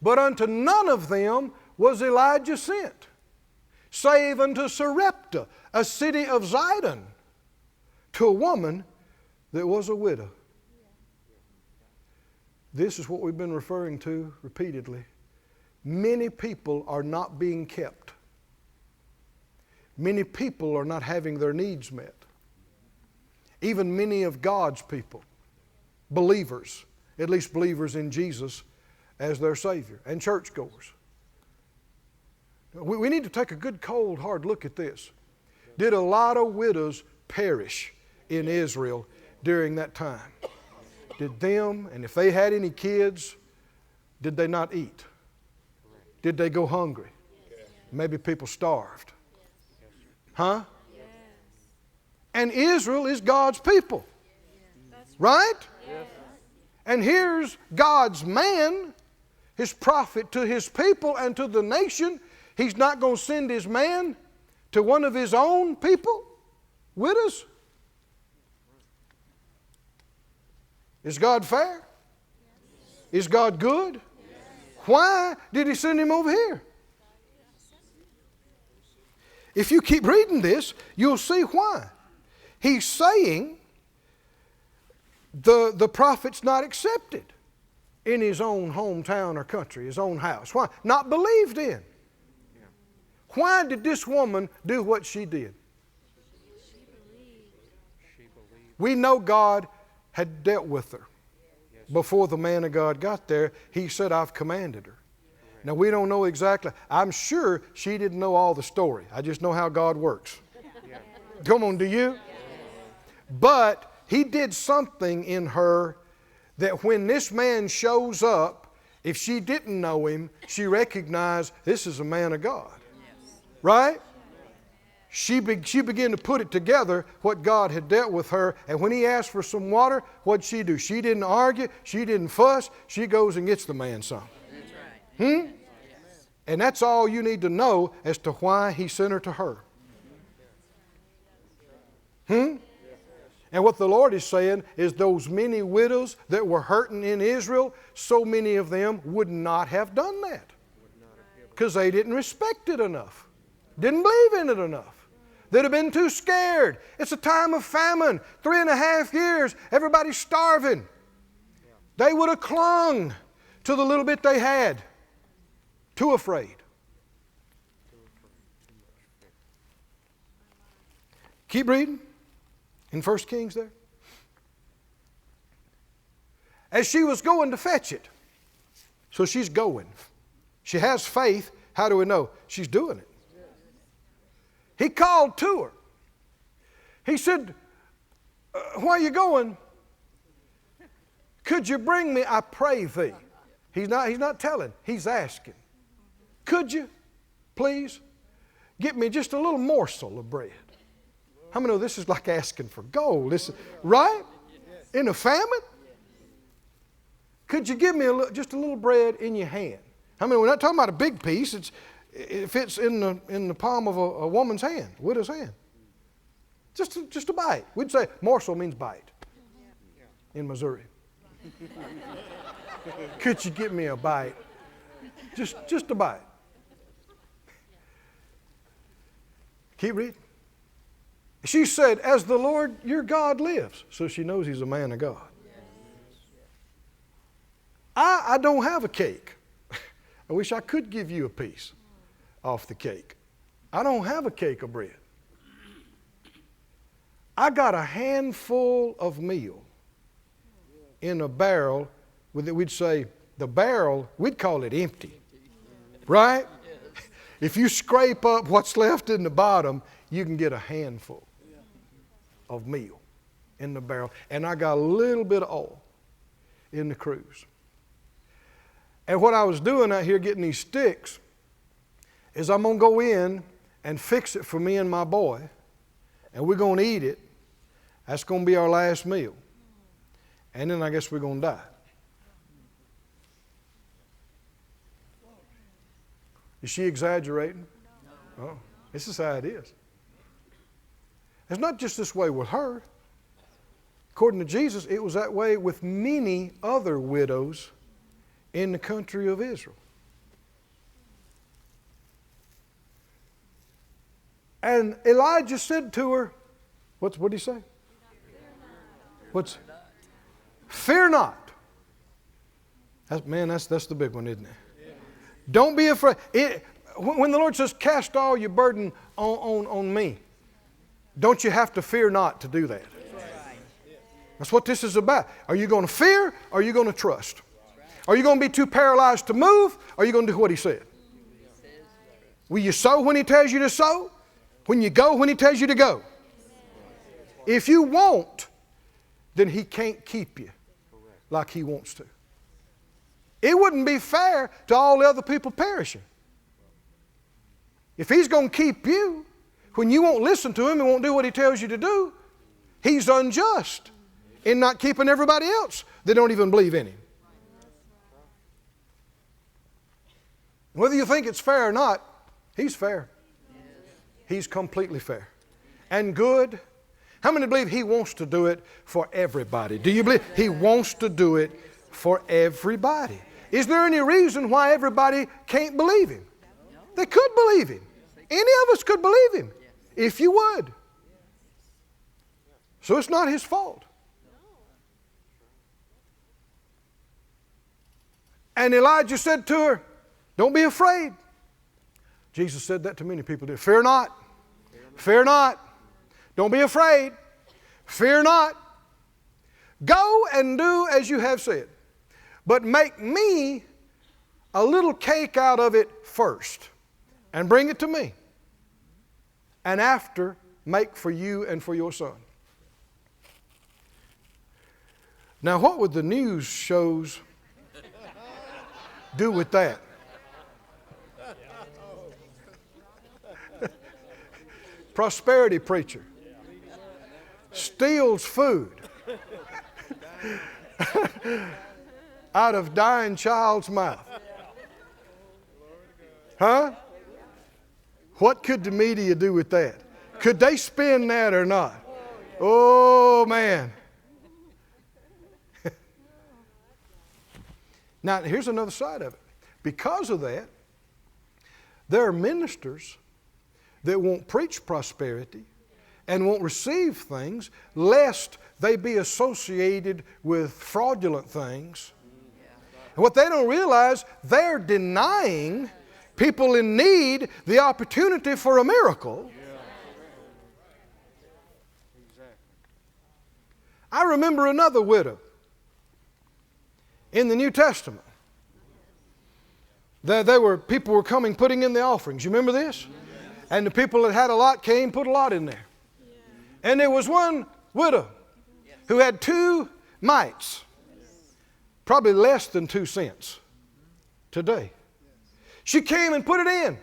[SPEAKER 1] But unto none of them was Elijah sent, save unto Zarephath, a city of Zidon, to a woman that was a widow. This is what we've been referring to repeatedly. Many people are not being kept. Many people are not having their needs met. Even many of God's people, believers, at least believers in Jesus as their Savior, and churchgoers. We need to take a good, cold, hard look at this. Did a lot of widows perish in Israel during that time? Did them, and if they had any kids, did they not eat? Did they go hungry? Maybe people starved. Huh? And Israel is God's people. Right? And here's God's man, His prophet to His people and to the nation. He's not going to send His man to one of His own people, widows. Is God fair? Is God good? Why did He send him over here? If you keep reading this, you'll see why. He's saying the prophet's not accepted. in his own hometown or country, his own house. Why? Not believed in. Why did this woman do what she did? We know God had dealt with her. Before the man of God got there, he said, I've commanded her. Now, we don't know exactly. I'm sure she didn't know all the story. I just know how God works. Come on, do you? But he did something in her that when this man shows up, if she didn't know him, she recognized this is a man of God. Right? She began to put it together, what God had dealt with her. And when he asked for some water, what'd she do? She didn't argue. She didn't fuss. She goes and gets the man some.
[SPEAKER 2] That's right.
[SPEAKER 1] And that's all you need to know as to why he sent her to her. And what the Lord is saying is those many widows that were hurting in Israel, so many of them would not have done that. Because they didn't respect it enough. Didn't believe in it enough. They'd have been too scared. It's a time of famine. 3.5 years. Everybody's starving. They would have clung to the little bit they had. Too afraid. Keep reading. In 1 Kings there. As she was going to fetch it. So she's going. She has faith. How do we know? She's doing it. He called to her. He said, where are you going? Could you bring me, I pray thee. He's not telling. He's asking. Could you, please, get me just a little morsel of bread? How many know this is like asking for gold? This, right? In a famine? Could you give me just a little bread in your hand? How many? We're not talking about a big piece. It fits in the palm of a woman's hand, widow's hand. Just a bite. We'd say morsel means bite in Missouri. Could you give me a bite? Just a bite. Keep reading. She said, as the Lord your God lives. So she knows he's a man of God. I don't have a cake. I wish I could give you a piece off the cake. I don't have a cake of bread. I got a handful of meal in a barrel. We'd say the barrel, we'd call it empty. Right? If you scrape up what's left in the bottom, you can get a handful of meal in the barrel. And I got a little bit of oil in the cruse. And what I was doing out here getting these sticks is I'm going to go in and fix it for me and my boy. And we're going to eat it. That's going to be our last meal. And then I guess we're going to die. Is she exaggerating? No. Oh, this is how it is. It's not just this way with her. According to Jesus, it was that way with many other widows in the country of Israel. And Elijah said to her, what did he say? Fear not. That's the big one, isn't it? Don't be afraid. When the Lord says, cast all your burden on me, don't you have to fear not to do that? That's what this is about. Are you going to fear or are you going to trust? Are you going to be too paralyzed to move or are you going to do what he said? Will you sow when he tells you to sow? When you go when he tells you to go? If you won't, then he can't keep you like he wants to. It wouldn't be fair to all the other people perishing. If he's going to keep you when you won't listen to him and won't do what he tells you to do, he's unjust in not keeping everybody else that don't even believe in him. Whether you think it's fair or not, he's fair. He's completely fair and good. How many believe he wants to do it for everybody? Do you believe he wants to do it for everybody? Is there any reason why everybody can't believe him? They could believe him. Any of us could believe him if you would. So it's not his fault. And Elijah said to her, don't be afraid. Jesus said that to many people. Fear not. Fear not. Don't be afraid. Fear not. Go and do as you have said. But make me a little cake out of it first. And bring it to me. And after, make for you and for your son. Now, what would the news shows do with that? Prosperity preacher steals food out of dying child's mouth. Huh? What could the media do with that? Could they spin that or not? Oh, man. Now, here's another side of it. Because of that, there are ministers that won't preach prosperity and won't receive things lest they be associated with fraudulent things. And what they don't realize, they're denying people in need the opportunity for a miracle. I remember another widow in the New Testament. People were coming, putting in the offerings. You remember this? And the people that had a lot came, put a lot in there. And there was one widow who had 2 mites, probably less than 2 cents today. She came and put it in.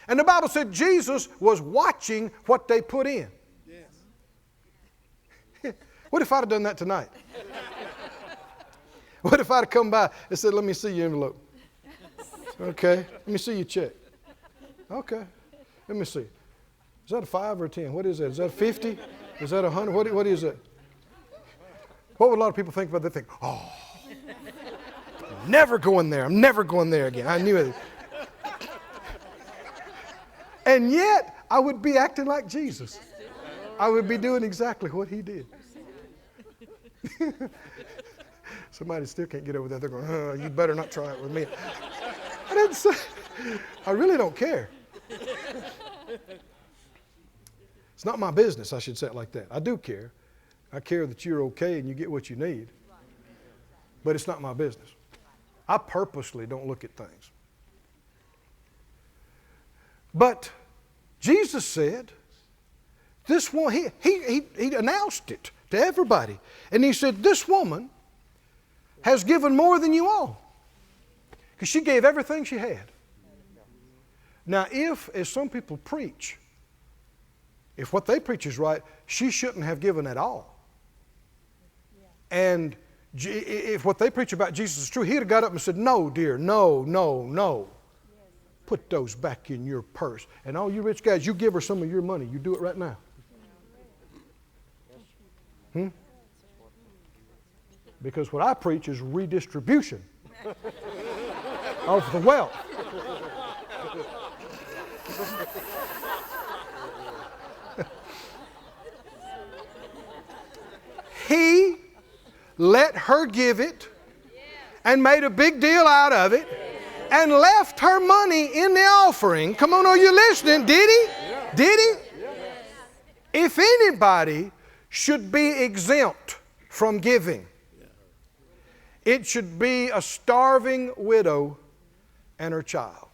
[SPEAKER 1] And the Bible said Jesus was watching what they put in. What if I'd have done that tonight? What if I'd have come by and said, let me see your envelope? Okay, let me see your check. Okay, let me see. Is that a 5 or a 10? What is that? Is that 50? Is that 100? What is that? What would a lot of people think about that? They think, oh, I'm never going there. I'm never going there again. I knew it. And yet, I would be acting like Jesus. I would be doing exactly what he did. Somebody still can't get over that. They're going, oh, you better not try it with me. I didn't say, I really don't care. It's not my business, I should say it like that. I do care. I care that you're okay and you get what you need. But it's not my business. I purposely don't look at things. But Jesus said, this one, he announced it to everybody. And he said, this woman has given more than you all. Because she gave everything she had. Now, if, as some people preach, if what they preach is right, she shouldn't have given at all. And if what they preach about Jesus is true, he'd have got up and said, no, dear, no, no, no. Put those back in your purse. And all you rich guys, you give her some of your money. You do it right now. Because what I preach is redistribution of the wealth. He let her give it and made a big deal out of it and left her money in the offering. Come on, are you listening? Did he? Did he? If anybody should be exempt from giving, it should be a starving widow and her child.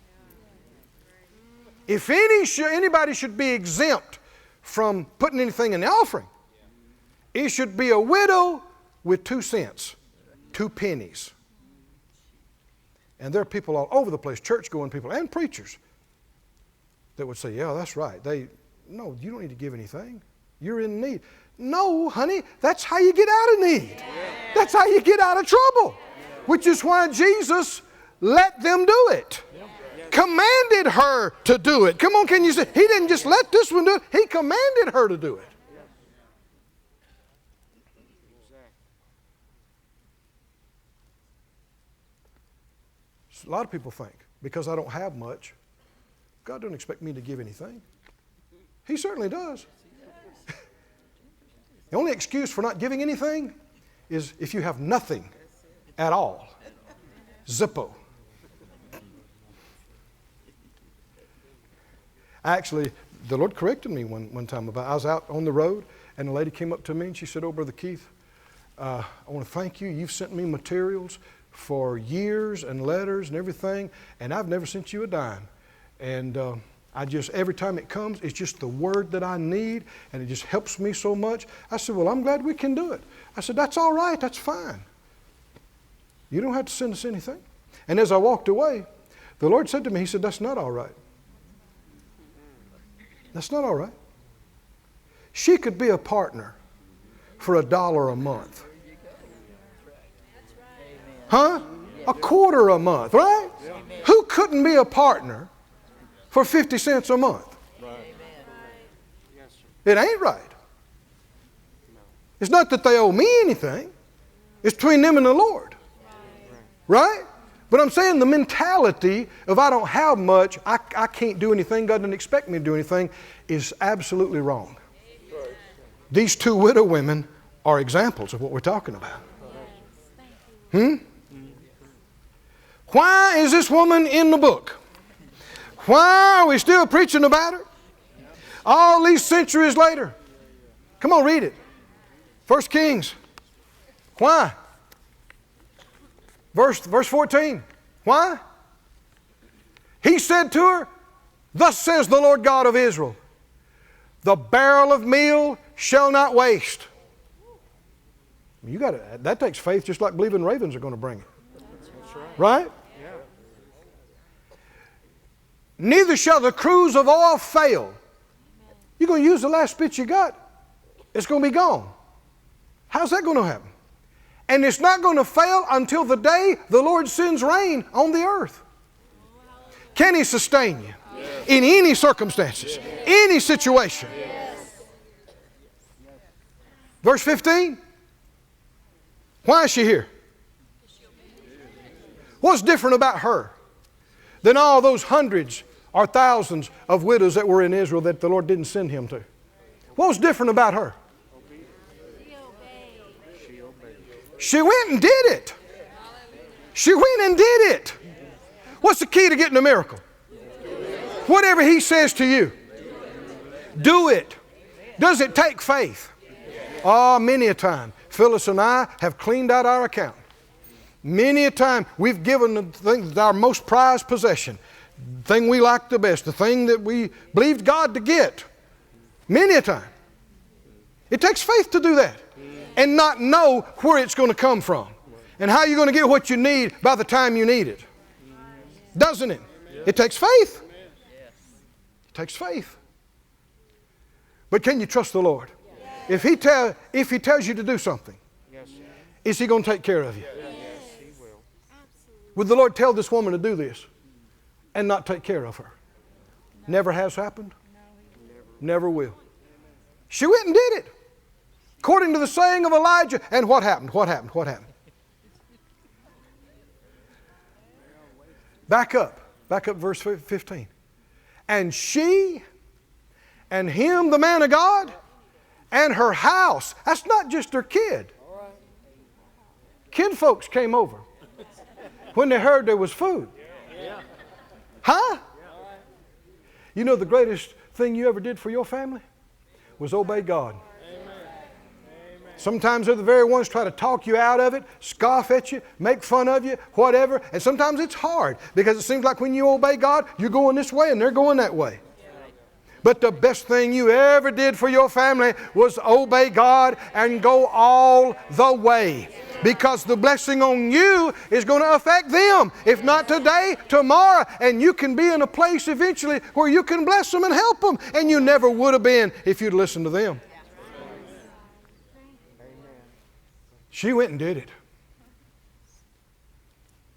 [SPEAKER 1] If anybody should be exempt from putting anything in the offering, it should be a widow with 2 cents, 2 pennies. And there are people all over the place, church-going people and preachers, that would say, yeah, that's right. No, you don't need to give anything. You're in need. No, honey, that's how you get out of need. That's how you get out of trouble. Which is why Jesus let them do it. Commanded her to do it. Come on, can you say, he didn't just let this one do it. He commanded her to do it. A lot of people think, because I don't have much, God doesn't expect me to give anything. He certainly does. The only excuse for not giving anything is if you have nothing at all. Zippo. Actually, the Lord corrected me one time about, I was out on the road and a lady came up to me and she said, "Oh, Brother Keith, I want to thank you. You've sent me materials for years and letters and everything, and I've never sent you a dime. And I just, every time it comes, it's just the word that I need, and it just helps me so much." I said, "Well, I'm glad we can do it." I said, "That's all right. That's fine. You don't have to send us anything." And as I walked away, the Lord said to me, He said, "That's not all right. That's not all right. She could be a partner for $1 a month. Huh? A quarter a month, right? Who couldn't be a partner for 50 cents a month? It ain't right. It's not that they owe me anything. It's between them and the Lord. Right? But I'm saying the mentality of I don't have much, I can't do anything, God doesn't expect me to do anything, is absolutely wrong. These two widow women are examples of what we're talking about. Why is this woman in the book? Why are we still preaching about her? All these centuries later. Come on, read it. 1 Kings. Why? Verse 14. Why? He said to her, "Thus says the Lord God of Israel, the barrel of meal shall not waste." That takes faith, just like believing ravens are going to bring it.
[SPEAKER 3] That's right.
[SPEAKER 1] Right?
[SPEAKER 3] Yeah.
[SPEAKER 1] "Neither shall the cruse of oil fail." You're going to use the last bit you got. It's going to be gone. How's that going to happen? And it's not going to fail until the day the Lord sends rain on the earth. Can He sustain you? Yes. In any circumstances, yes. Any situation? Yes. Verse 15. Why is she here? What's different about her than all those hundreds or thousands of widows that were in Israel that the Lord didn't send Him to? What's different about her? She went and did it. She went and did it. What's the key to getting a miracle? Whatever He says to you, do it. Does it take faith? Oh, many a time, Phyllis and I have cleaned out our account. Many a time we've given the thing that's our most prized possession, the thing we like the best, the thing that we believed God to get. Many a time. It takes faith to do that. And not know where it's going to come from. And how you're going to get what you need by the time you need it. Doesn't it? It takes faith. It takes faith. But can you trust the Lord? If He tells you to do something, is He going to take care of you?
[SPEAKER 3] Yes, He will.
[SPEAKER 1] Would the Lord tell this woman to do this and not take care of her? Never has happened. Never will. She went and did it. According to the saying of Elijah. And what happened? What happened? What happened? Back up. Back up verse 15. "And she and him, the man of God, and her house." That's not just her kid. Kid folks came over when they heard there was food. Huh? You know the greatest thing you ever did for your family was obey God. Sometimes they're the very ones try to talk you out of it, scoff at you, make fun of you, whatever. And sometimes it's hard because it seems like when you obey God, you're going this way and they're going that way. But the best thing you ever did for your family was obey God and go all the way. Because the blessing on you is going to affect them. If not today, tomorrow. And you can be in a place eventually where you can bless them and help them. And you never would have been if you'd listened to them. She went and did it.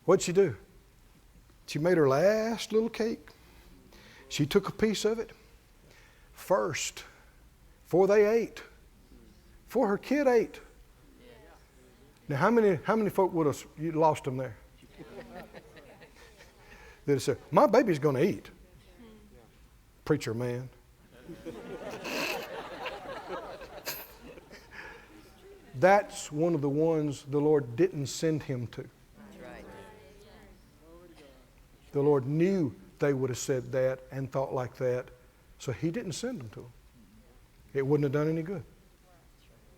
[SPEAKER 1] What'd she do? She made her last little cake. She took a piece of it first, before they ate, before her kid ate. Now, how many folk would have you lost them there? They'd have said, "My baby's going to eat." Preacher man. That's one of the ones the Lord didn't send him to. The Lord knew they would have said that and thought like that, So he didn't send them to them. It wouldn't have done any good.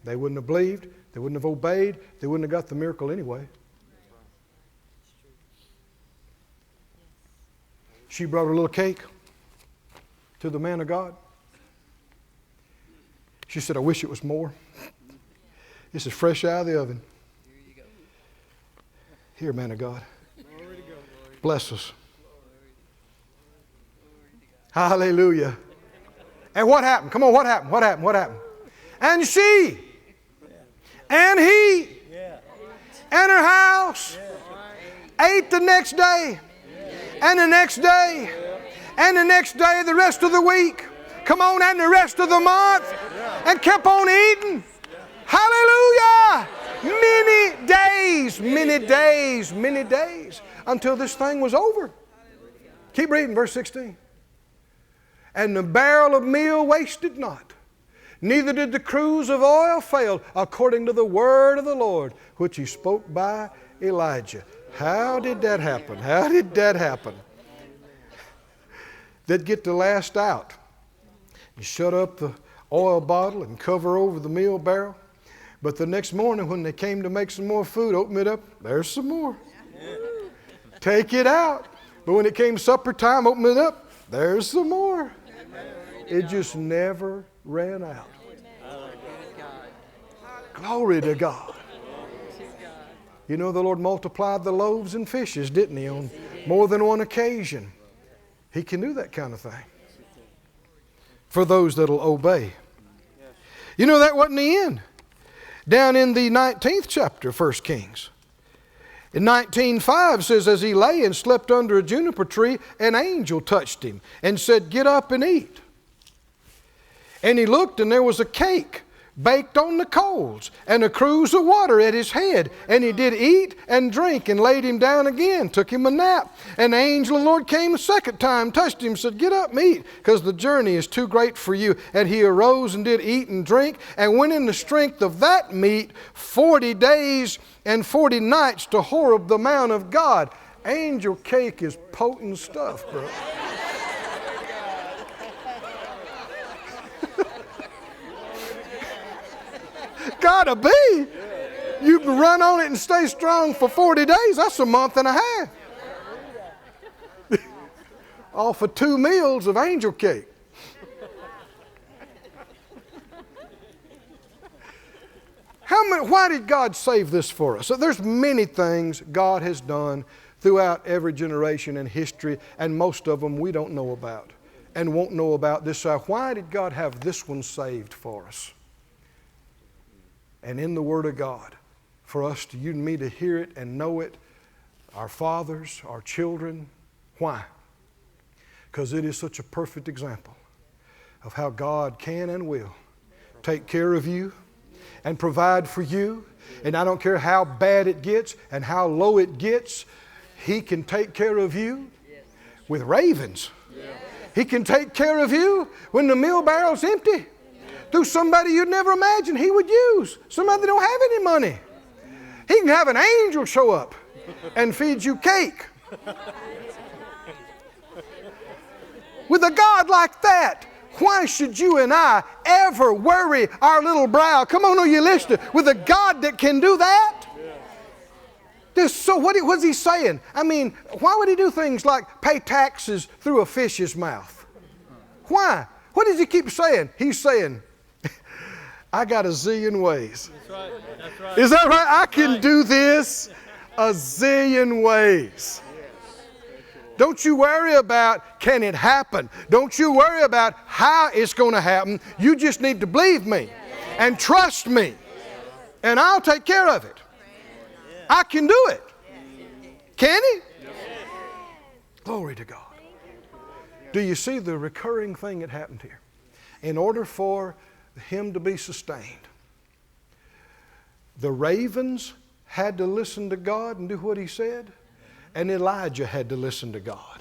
[SPEAKER 1] They wouldn't have believed. They wouldn't have obeyed. They wouldn't have got the miracle anyway. She brought a little cake to the man of God. She said, I wish it was more. This is fresh out of the oven. Here, man of God. Bless us. Hallelujah. And what happened? Come on, what happened? What happened? What happened? And she and he and her house ate the next day and the next day and the next day, the rest of the week. Come on, and the rest of the month, and kept on eating. Hallelujah! Many days, many days, many days until this thing was over. Keep reading, verse 16. And the barrel of meal wasted not, neither did the cruse of oil fail, according to the word of the Lord, which he spoke by Elijah. How did that happen? How did that happen? They'd get the last out. You shut up the oil bottle and cover over the meal barrel. But the next morning when they came to make some more food, open it up, there's some more. Take it out. But when it came supper time, open it up, there's some more. It just never ran out. Glory to God. You know, the Lord multiplied the loaves and fishes, didn't He, on more than one occasion. He can do that kind of thing for those that'll obey. You know, that wasn't the end. Down in the 19th chapter, 1 Kings. In 19:5 says, as he lay and slept under a juniper tree, an angel touched him and said, get up and eat. And he looked, and there was a cake baked on the coals, and a cruse of water at his head. And he did eat and drink, and laid him down again, took him a nap. And the angel of the Lord came a second time, touched him, said, get up and eat, because the journey is too great for you. And he arose and did eat and drink, and went in the strength of that meat 40 days and 40 nights to Horeb, the mount of God. Angel cake is potent stuff, bro. Gotta be. You can run on it and stay strong for 40 days. That's a month and a half. All for 2 meals of angel cake. Why did God save this for us? So there's many things God has done throughout every generation in history, and most of them we don't know about and won't know about this side. Why did God have this one saved for us? And in the Word of God, for us, to you and me, to hear it and know it, our fathers, our children. Why? Because it is such a perfect example of how God can and will take care of you and provide for you. And I don't care how bad it gets and how low it gets, He can take care of you with ravens. He can take care of you when the meal barrel's empty. Through somebody you'd never imagine He would use. Somebody that don't have any money. He can have an angel show up and feed you cake. With a God like that, why should you and I ever worry our little brow? Come on, are you listening? With a God that can do that? So what's He saying? I mean, why would He do things like pay taxes through a fish's mouth? Why? What does He keep saying? He's saying, I got a zillion ways.
[SPEAKER 3] That's right. That's right.
[SPEAKER 1] Is that right? I can do this a zillion ways. Don't you worry about can it happen. Don't you worry about how it's going to happen. You just need to believe me and trust me, and I'll take care of it. I can do it. Can He? Glory to God. Do you see the recurring thing that happened here? In order for Him to be sustained, the ravens had to listen to God and do what He said, and Elijah had to listen to God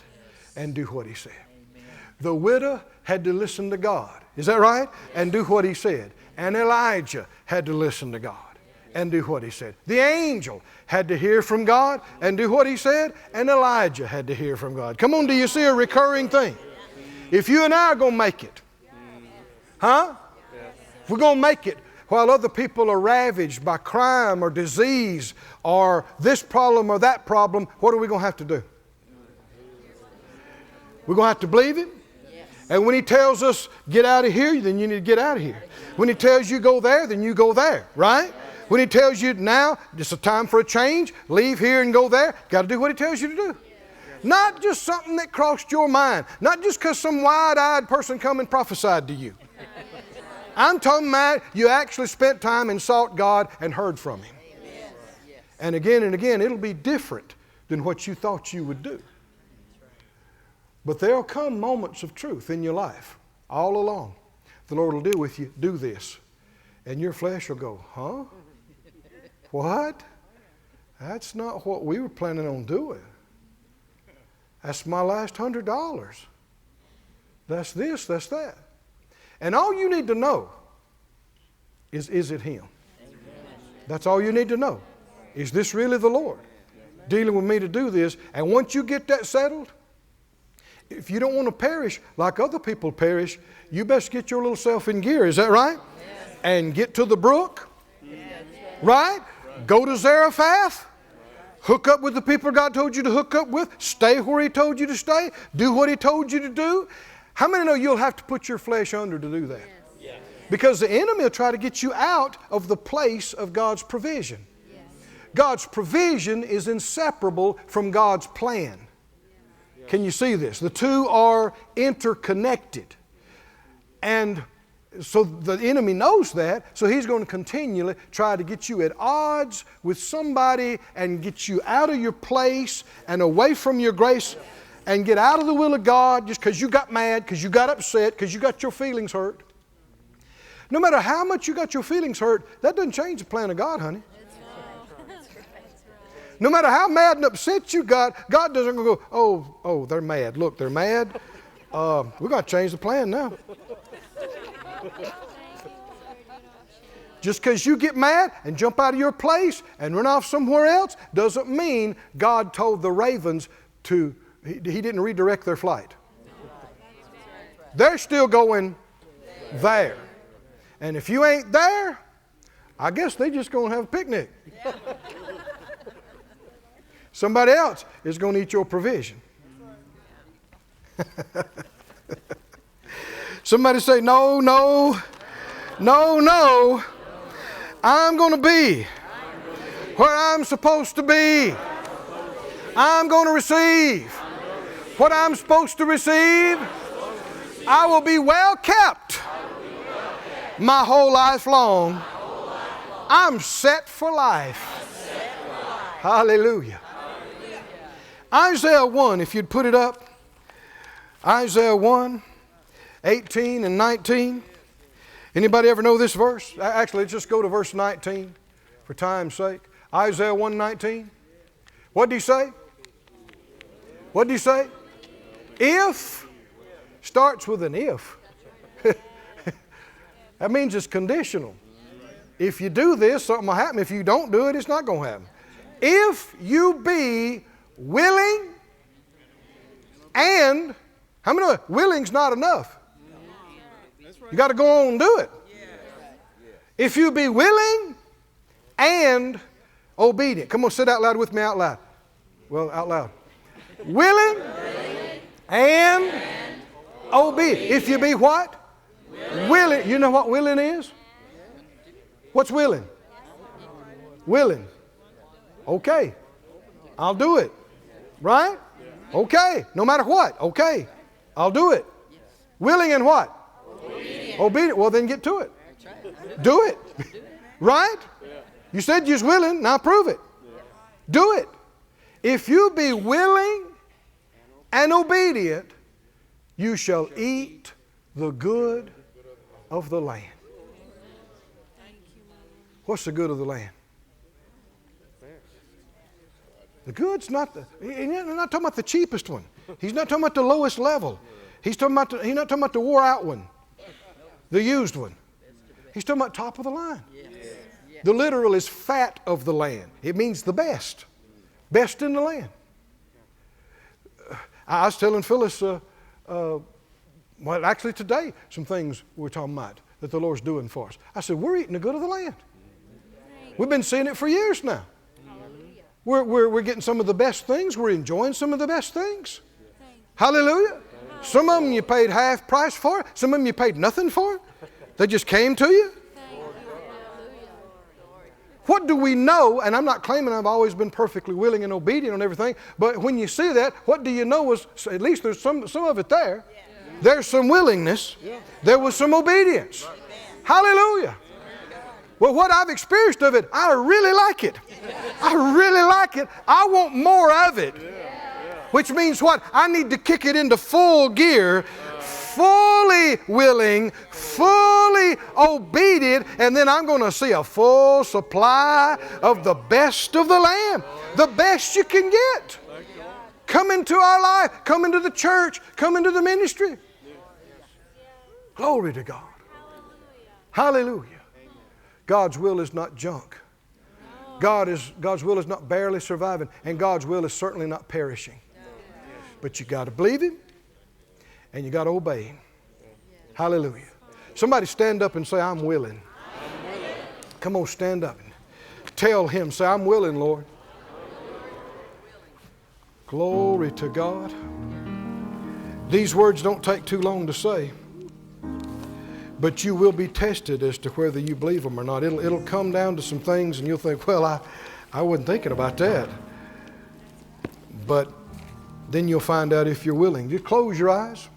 [SPEAKER 1] and do what He said. The widow had to listen to God, is that right? And do what He said. And Elijah had to listen to God and do what He said. The angel had to hear from God and do what He said, and Elijah had to hear from God. Come on, do you see a recurring thing? If you and I are going to make it, huh? If we're going to make it while other people are ravaged by crime or disease or this problem or that problem, what are we going to have to do? We're going to have to believe Him. And when He tells us, get out of here, then you need to get out of here. When He tells you go there, then you go there, right? When He tells you now, it's a time for a change, leave here and go there, got to do what He tells you to do. Not just something that crossed your mind. Not just because some wide-eyed person come and prophesied to you. I'm talking about you actually spent time and sought God and heard from Him. And again, it'll be different than what you thought you would do. But there'll come moments of truth in your life, all along. The Lord will deal with you, do this. And your flesh will go, huh? What? That's not what we were planning on doing. That's my last $100. That's this, that's that. And all you need to know is it Him? That's all you need to know. Is this really the Lord dealing with me to do this? And once you get that settled, if you don't want to perish like other people perish, you best get your little self in gear. Is that right? Yes. And get to the brook. Yes. Right? Go to Zarephath. Hook up with the people God told you to hook up with. Stay where He told you to stay. Do what He told you to do. How many know you'll have to put your flesh under to do that? Yes. Because the enemy will try to get you out of the place of God's provision. Yes. God's provision is inseparable from God's plan. Can you see this? The two are interconnected. And so the enemy knows that, so he's going to continually try to get you at odds with somebody and get you out of your place and away from your grace and get out of the will of God just because you got mad, because you got upset, because you got your feelings hurt. No matter how much you got your feelings hurt, that doesn't change the plan of God, honey. No matter how mad and upset you got, God doesn't go, oh, they're mad. Look, they're mad. We've got to change the plan now. Just because you get mad and jump out of your place and run off somewhere else doesn't mean God told the ravens He didn't redirect their flight. They're still going there. And if you ain't there, I guess they just going to have a picnic. Somebody else is going to eat your provision. Somebody say, no. I'm going to be where I'm supposed to be. I'm going to receive what I'm supposed to receive. I will be well kept my whole life long. I'm set for life. Hallelujah. Isaiah 1, if you'd put it up. Isaiah 1, 18 and 19. Anybody ever know this verse? Actually, let's just go to verse 19 for time's sake. Isaiah 1, 19. What did he say? What did he say? If starts with an if. That means it's conditional. If you do this, something will happen. If you don't do it, it's not going to happen. If you be willing and, how many know willing's not enough? You got to go on and do it. If you be willing and obedient. Come on, sit out loud with me out loud. Well, out loud. Willing and obedient. If you be what? Willing. You know what willing is? What's willing? Willing. Okay. I'll do it. Right? Okay. No matter what. Okay. I'll do it. Willing and what? Obedient. Well, then get to it. Do it. Right? You said you was willing. Now prove it. Do it. If you be willing and obedient, you shall eat the good of the land. What's the good of the land? The good's not he's not talking about the cheapest one. He's not talking about the lowest level. He's not talking about the wore out one, the used one. He's talking about top of the line. The literal is fat of the land. It means the best. Best in the land. I was telling Phyllis Well, actually today, some things we're talking about that the Lord's doing for us. I said, we're eating the good of the land. We've been seeing it for years now. We're getting some of the best things. We're enjoying some of the best things. Hallelujah. Some of them you paid half price for. Some of them you paid nothing for. They just came to you. What do we know? And I'm not claiming I've always been perfectly willing and obedient on everything, but when you see that, what do you know is, at least there's some of it there. There's some willingness. There was some obedience. Hallelujah. Well, what I've experienced of it, I really like it. I really like it. I want more of it. Which means what? I need to kick it into full gear, fully willing, fully obedient, and then I'm going to see a full supply of the best of the land. The best you can get. Come into our life. Come into the church. Come into the ministry. Glory to God. Hallelujah. God's will is not junk. God's will is not barely surviving, and God's will is certainly not perishing. But you got to believe Him, and you got to obey Him. Hallelujah. Somebody stand up and say, I'm willing. Come on, stand up and tell Him, say, I'm willing, Lord. Glory to God. These words don't take too long to say, but you will be tested as to whether you believe them or not. It'll come down to some things and you'll think, well, I wasn't thinking about that. But then you'll find out if you're willing. You close your eyes.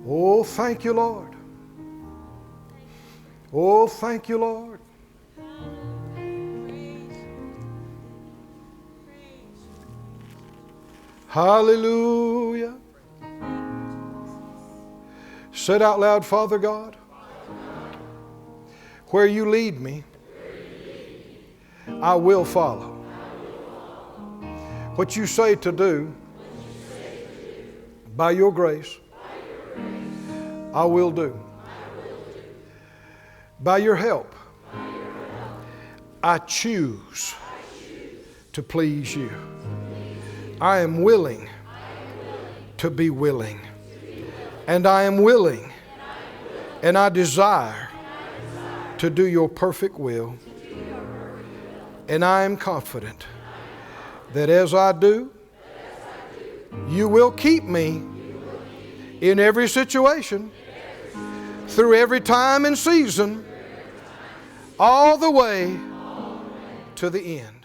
[SPEAKER 1] Oh, thank you, Lord. Oh, thank you, Lord. Hallelujah. Said out loud, Father God, where you lead me, I will follow. What you say to do, by your grace, I will do. By your help, I choose to please you. I am willing to be willing. And I am willing and I desire to do your perfect will. And I am confident that as I do, you will keep me in every situation, through every time and season, all the way to the end.